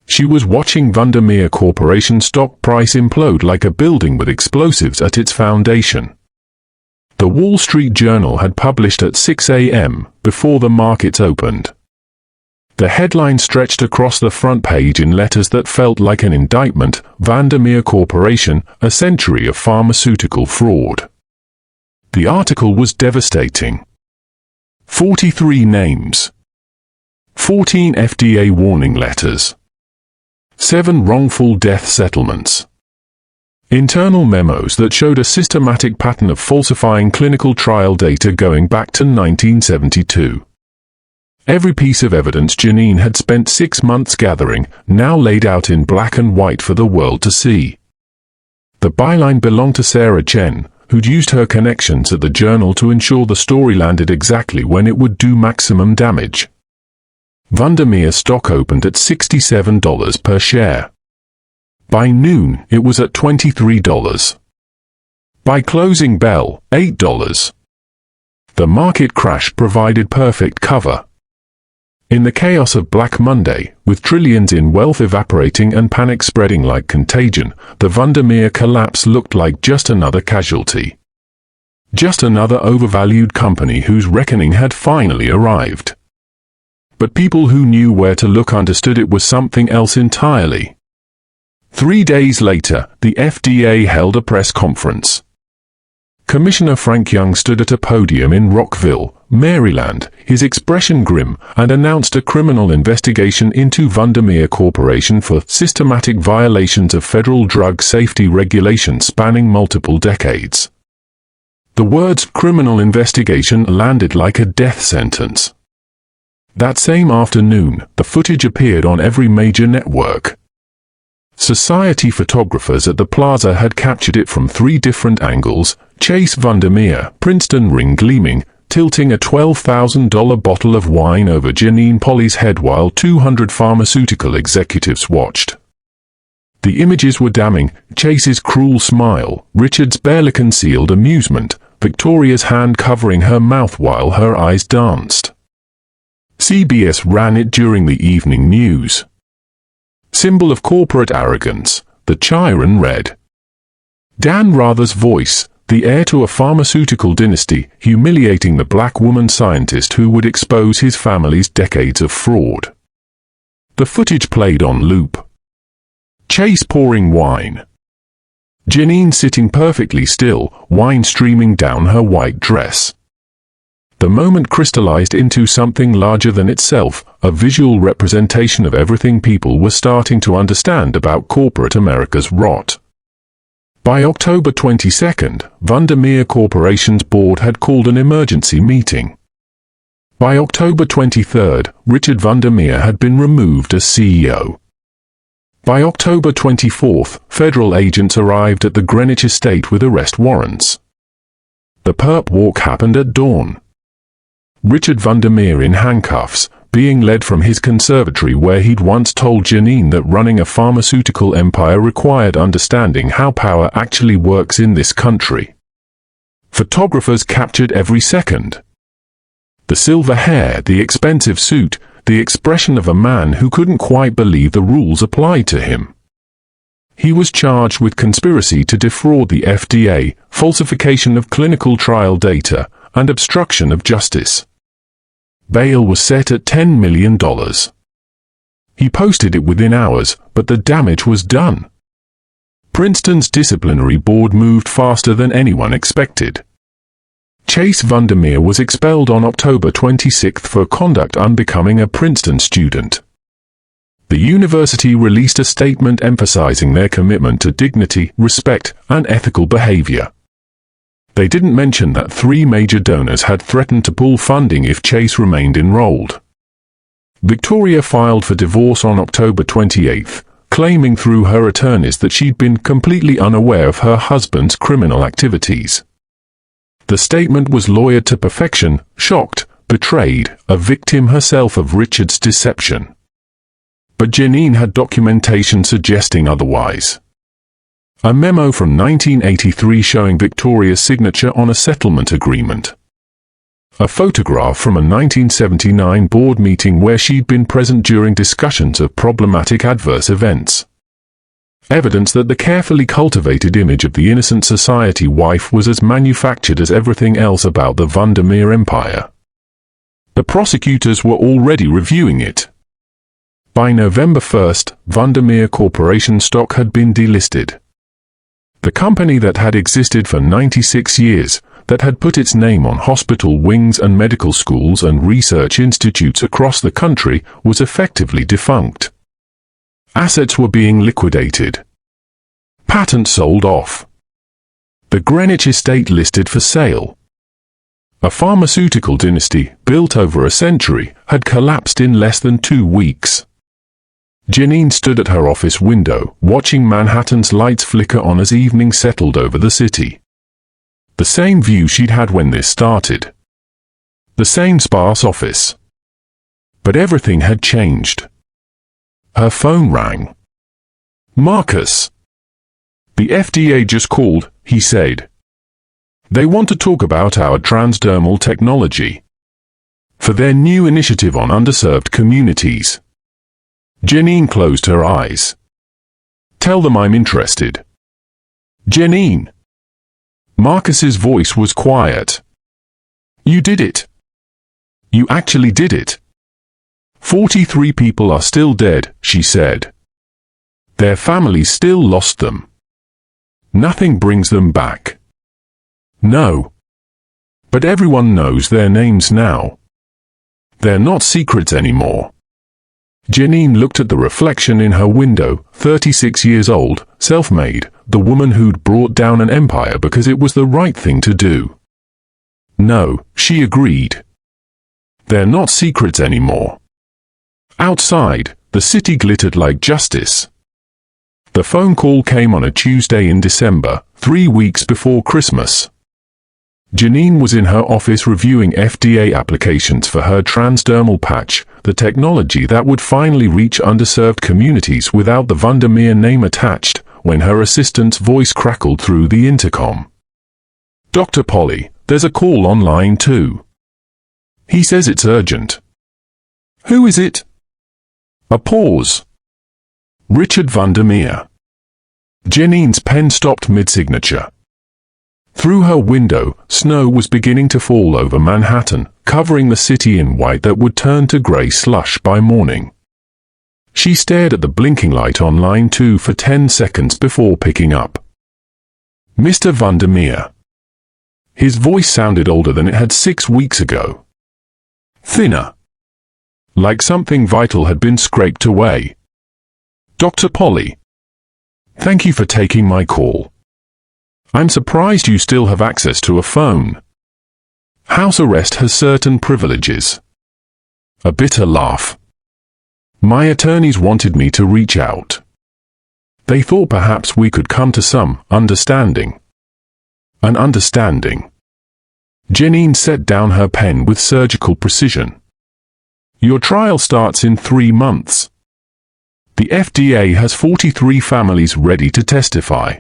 She was watching Vandermeer Corporation stock price implode like a building with explosives at its foundation. The Wall Street Journal had published at 6 a.m. before the markets opened. The headline stretched across the front page in letters that felt like an indictment: Vandermeer Corporation, a century of pharmaceutical fraud. The article was devastating. 43 names. 14 FDA warning letters. 7 wrongful death settlements. Internal memos that showed a systematic pattern of falsifying clinical trial data going back to 1972. Every piece of evidence Janine had spent 6 months gathering, now laid out in black and white for the world to see. The byline belonged to Sarah Chen, who'd used her connections at the Journal to ensure the story landed exactly when it would do maximum damage. Vandermeer stock opened at $67 per share. By noon, it was at $23. By closing bell, $8. The market crash provided perfect cover. In the chaos of Black Monday, with trillions in wealth evaporating and panic spreading like contagion, the Vandermeer collapse looked like just another casualty. Just another overvalued company whose reckoning had finally arrived. But people who knew where to look understood it was something else entirely. 3 days later, the FDA held a press conference. Commissioner Frank Young stood at a podium in Rockville, Maryland, his expression grim, and announced a criminal investigation into Vandermeer Corporation for systematic violations of federal drug safety regulations spanning multiple decades. The words criminal investigation landed like a death sentence. That same afternoon, the footage appeared on every major network. Society photographers at the plaza had captured it from 3 different angles: Chase Vandermeer, Princeton ring gleaming, tilting a $12,000 bottle of wine over Janine Polly's head while 200 pharmaceutical executives watched. The images were damning: Chase's cruel smile, Richard's barely concealed amusement, Victoria's hand covering her mouth while her eyes danced. CBS ran it during the evening news. Symbol of corporate arrogance, the Chiron read. Dan Rather's voice, the heir to a pharmaceutical dynasty, humiliating the black woman scientist who would expose his family's decades of fraud. The footage played on loop. Chase pouring wine. Janine sitting perfectly still, wine streaming down her white dress. The moment crystallized into something larger than itself, a visual representation of everything people were starting to understand about corporate America's rot. By October 22nd, Vandermeer Corporation's board had called an emergency meeting. By October 23rd, Richard Vandermeer had been removed as CEO. By October 24th, federal agents arrived at the Greenwich estate with arrest warrants. The perp walk happened at dawn. Richard Vandermeer in handcuffs, being led from his conservatory where he'd once told Janine that running a pharmaceutical empire required understanding how power actually works in this country. Photographers captured every second. The silver hair, the expensive suit, the expression of a man who couldn't quite believe the rules applied to him. He was charged with conspiracy to defraud the FDA, falsification of clinical trial data, and obstruction of justice. Bail was set at $10 million. He posted it within hours, but the damage was done. Princeton's disciplinary board moved faster than anyone expected. Chase Vandermeer was expelled on October 26 for conduct unbecoming a Princeton student. The university released a statement emphasizing their commitment to dignity, respect, and ethical behavior. They didn't mention that 3 major donors had threatened to pull funding if Chase remained enrolled. Victoria filed for divorce on October 28, claiming through her attorneys that she'd been completely unaware of her husband's criminal activities. The statement was lawyered to perfection, shocked, betrayed, a victim herself of Richard's deception. But Janine had documentation suggesting otherwise. A memo from 1983 showing Victoria's signature on a settlement agreement. A photograph from a 1979 board meeting where she'd been present during discussions of problematic adverse events. Evidence that the carefully cultivated image of the innocent society wife was as manufactured as everything else about the Vandermeer empire. The prosecutors were already reviewing it. By November 1st, Vandermeer Corporation stock had been delisted. The company that had existed for 96 years, that had put its name on hospital wings and medical schools and research institutes across the country, was effectively defunct. Assets were being liquidated. Patents sold off. The Greenwich estate listed for sale. A pharmaceutical dynasty, built over a century, had collapsed in less than 2 weeks. Janine stood at her office window, watching Manhattan's lights flicker on as evening settled over the city. The same view she'd had when this started. The same sparse office. But everything had changed. Her phone rang. "Marcus." "The FDA just called," he said. They want to talk about our transdermal technology for their new initiative on underserved communities. Janine closed her eyes. Tell them I'm interested. Janine. Marcus's voice was quiet. You did it. You actually did it. 43 people are still dead, she said. Their families still lost them. Nothing brings them back. No. But everyone knows their names now. They're not secrets anymore. Janine looked at the reflection in her window, 36 years old, self-made, the woman who'd brought down an empire because it was the right thing to do. No, she agreed. They're not secrets anymore. Outside, the city glittered like justice. The phone call came on a Tuesday in December, 3 weeks before Christmas. Janine was in her office reviewing FDA applications for her transdermal patch, the technology that would finally reach underserved communities without the Vandermeer name attached, when her assistant's voice crackled through the intercom. Dr. Polly, there's a call on line 2. He says it's urgent. Who is it? A pause. Richard Vandermeer. Janine's pen stopped mid-signature. Through her window, snow was beginning to fall over Manhattan, covering the city in white that would turn to grey slush by morning. She stared at the blinking light on line 2 for 10 seconds before picking up. Mr. Vandermeer. His voice sounded older than it had 6 weeks ago. Thinner. Like something vital had been scraped away. Dr. Polly. Thank you for taking my call. I'm surprised you still have access to a phone. House arrest has certain privileges. A bitter laugh. My attorneys wanted me to reach out. They thought perhaps we could come to some understanding. An understanding. Janine set down her pen with surgical precision. Your trial starts in 3 months. The FDA has 43 families ready to testify.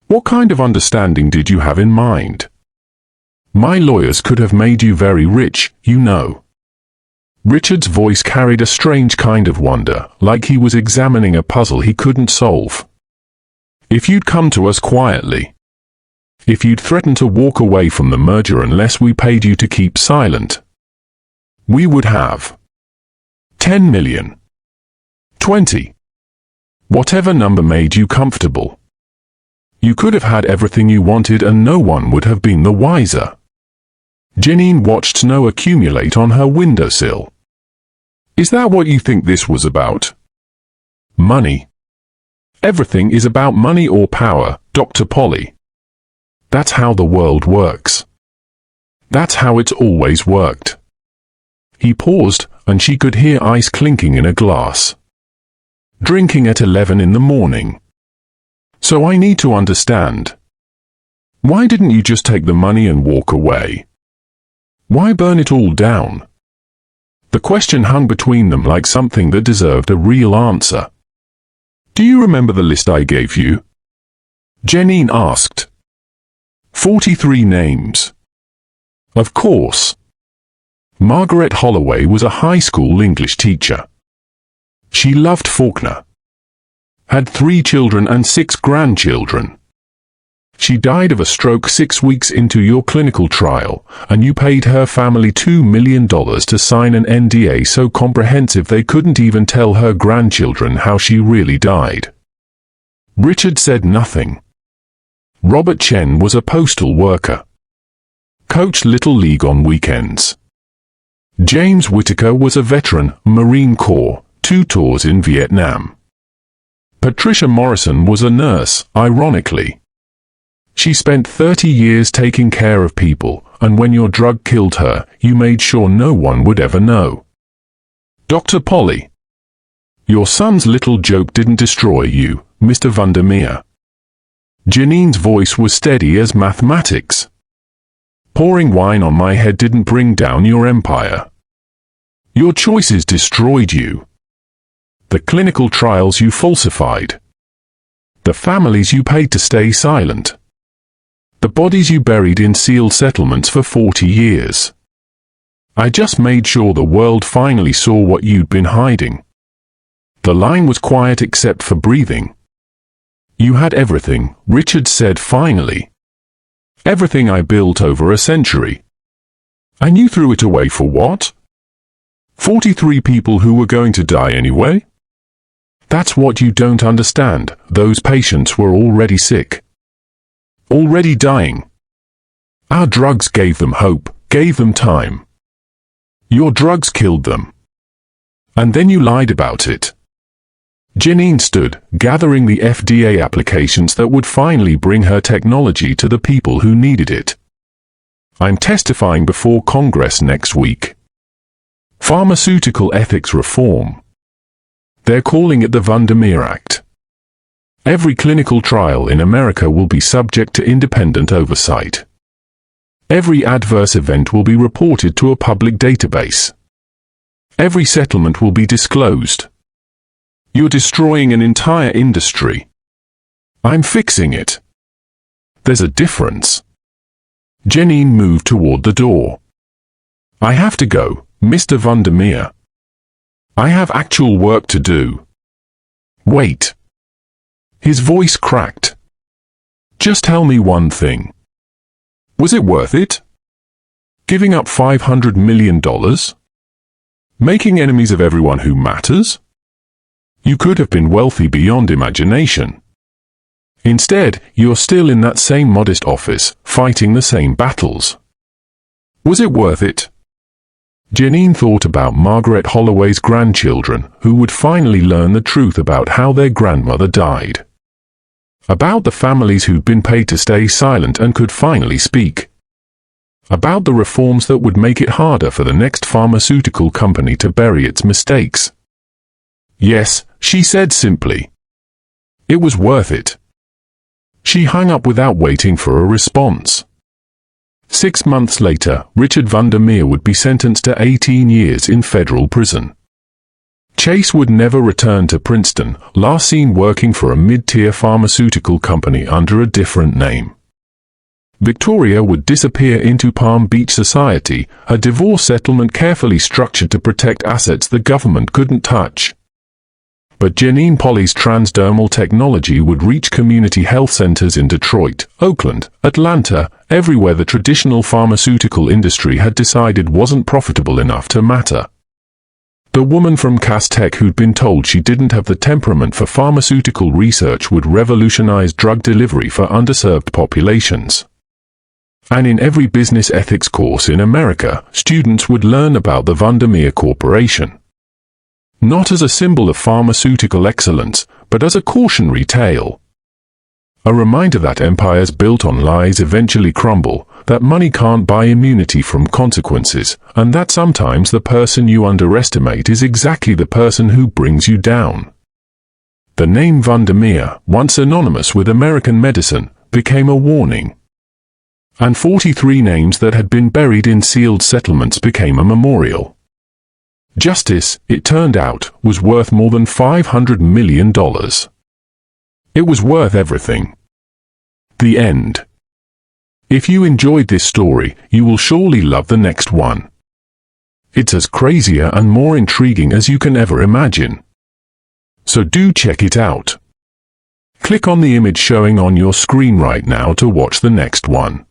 What kind of understanding did you have in mind? My lawyers could have made you very rich, you know. Richard's voice carried a strange kind of wonder, like he was examining a puzzle he couldn't solve. If you'd come to us quietly. If you'd threatened to walk away from the merger unless we paid you to keep silent. We would have 10 million. 20. Whatever number made you comfortable. You could have had everything you wanted and no one would have been the wiser. Janine watched snow accumulate on her windowsill. Is that what you think this was about? Money. Everything is about money or power, Dr. Polly. That's how the world works. That's how it's always worked. He paused, and she could hear ice clinking in a glass. Drinking at 11 in the morning. So I need to understand. Why didn't you just take the money and walk away? Why burn it all down? The question hung between them like something that deserved a real answer. Do you remember the list I gave you? Janine asked. 43 names. Of course. Margaret Holloway was a high school English teacher. She loved Faulkner. Had 3 children and 6 grandchildren. She died of a stroke 6 weeks into your clinical trial, and you paid her family $2 million to sign an NDA so comprehensive they couldn't even tell her grandchildren how she really died. Richard said nothing. Robert Chen was a postal worker. Coached Little League on weekends. James Whitaker was a veteran, Marine Corps, 2 tours in Vietnam. Patricia Morrison was a nurse, ironically. She spent 30 years taking care of people, and when your drug killed her, you made sure no one would ever know. Dr. Polly. Your son's little joke didn't destroy you, Mr. Vandermeer. Janine's voice was steady as mathematics. Pouring wine on my head didn't bring down your empire. Your choices destroyed you. The clinical trials you falsified. The families you paid to stay silent. The bodies you buried in sealed settlements for 40 years. I just made sure the world finally saw what you'd been hiding. The line was quiet except for breathing. You had everything, Richard said finally. Everything I built over a century. And you threw it away for what? 43 people who were going to die anyway? That's what you don't understand. Those patients were already sick. Already dying. Our drugs gave them hope, gave them time. Your drugs killed them. And then you lied about it. Janine stood, gathering the FDA applications that would finally bring her technology to the people who needed it. I'm testifying before Congress next week. Pharmaceutical ethics reform. They're calling it the Vandermeer Act. Every clinical trial in America will be subject to independent oversight. Every adverse event will be reported to a public database. Every settlement will be disclosed. You're destroying an entire industry. I'm fixing it. There's a difference. Janine moved toward the door. I have to go, Mr. Vandermeer. I have actual work to do. Wait. His voice cracked. Just tell me one thing. Was it worth it? Giving up $500 million? Making enemies of everyone who matters? You could have been wealthy beyond imagination. Instead, you're still in that same modest office, fighting the same battles. Was it worth it? Janine thought about Margaret Holloway's grandchildren, who would finally learn the truth about how their grandmother died. About the families who'd been paid to stay silent and could finally speak. About the reforms that would make it harder for the next pharmaceutical company to bury its mistakes. Yes, she said simply. It was worth it. She hung up without waiting for a response. 6 months later, Richard Vandermeer would be sentenced to 18 years in federal prison. Chase would never return to Princeton, last seen working for a mid-tier pharmaceutical company under a different name. Victoria would disappear into Palm Beach society, a divorce settlement carefully structured to protect assets the government couldn't touch. But Janine Polly's transdermal technology would reach community health centers in Detroit, Oakland, Atlanta, everywhere the traditional pharmaceutical industry had decided wasn't profitable enough to matter. The woman from Castech who'd been told she didn't have the temperament for pharmaceutical research would revolutionize drug delivery for underserved populations. And in every business ethics course in America, students would learn about the Vandermeer Corporation. Not as a symbol of pharmaceutical excellence, but as a cautionary tale. A reminder that empires built on lies eventually crumble, that money can't buy immunity from consequences, and that sometimes the person you underestimate is exactly the person who brings you down. The name Vandermeer, once synonymous with American medicine, became a warning. And 43 names that had been buried in sealed settlements became a memorial. Justice, it turned out, was worth more than $500 million. It was worth everything. The end. If you enjoyed this story, you will surely love the next one. It's as crazier and more intriguing as you can ever imagine. So do check it out. Click on the image showing on your screen right now to watch the next one.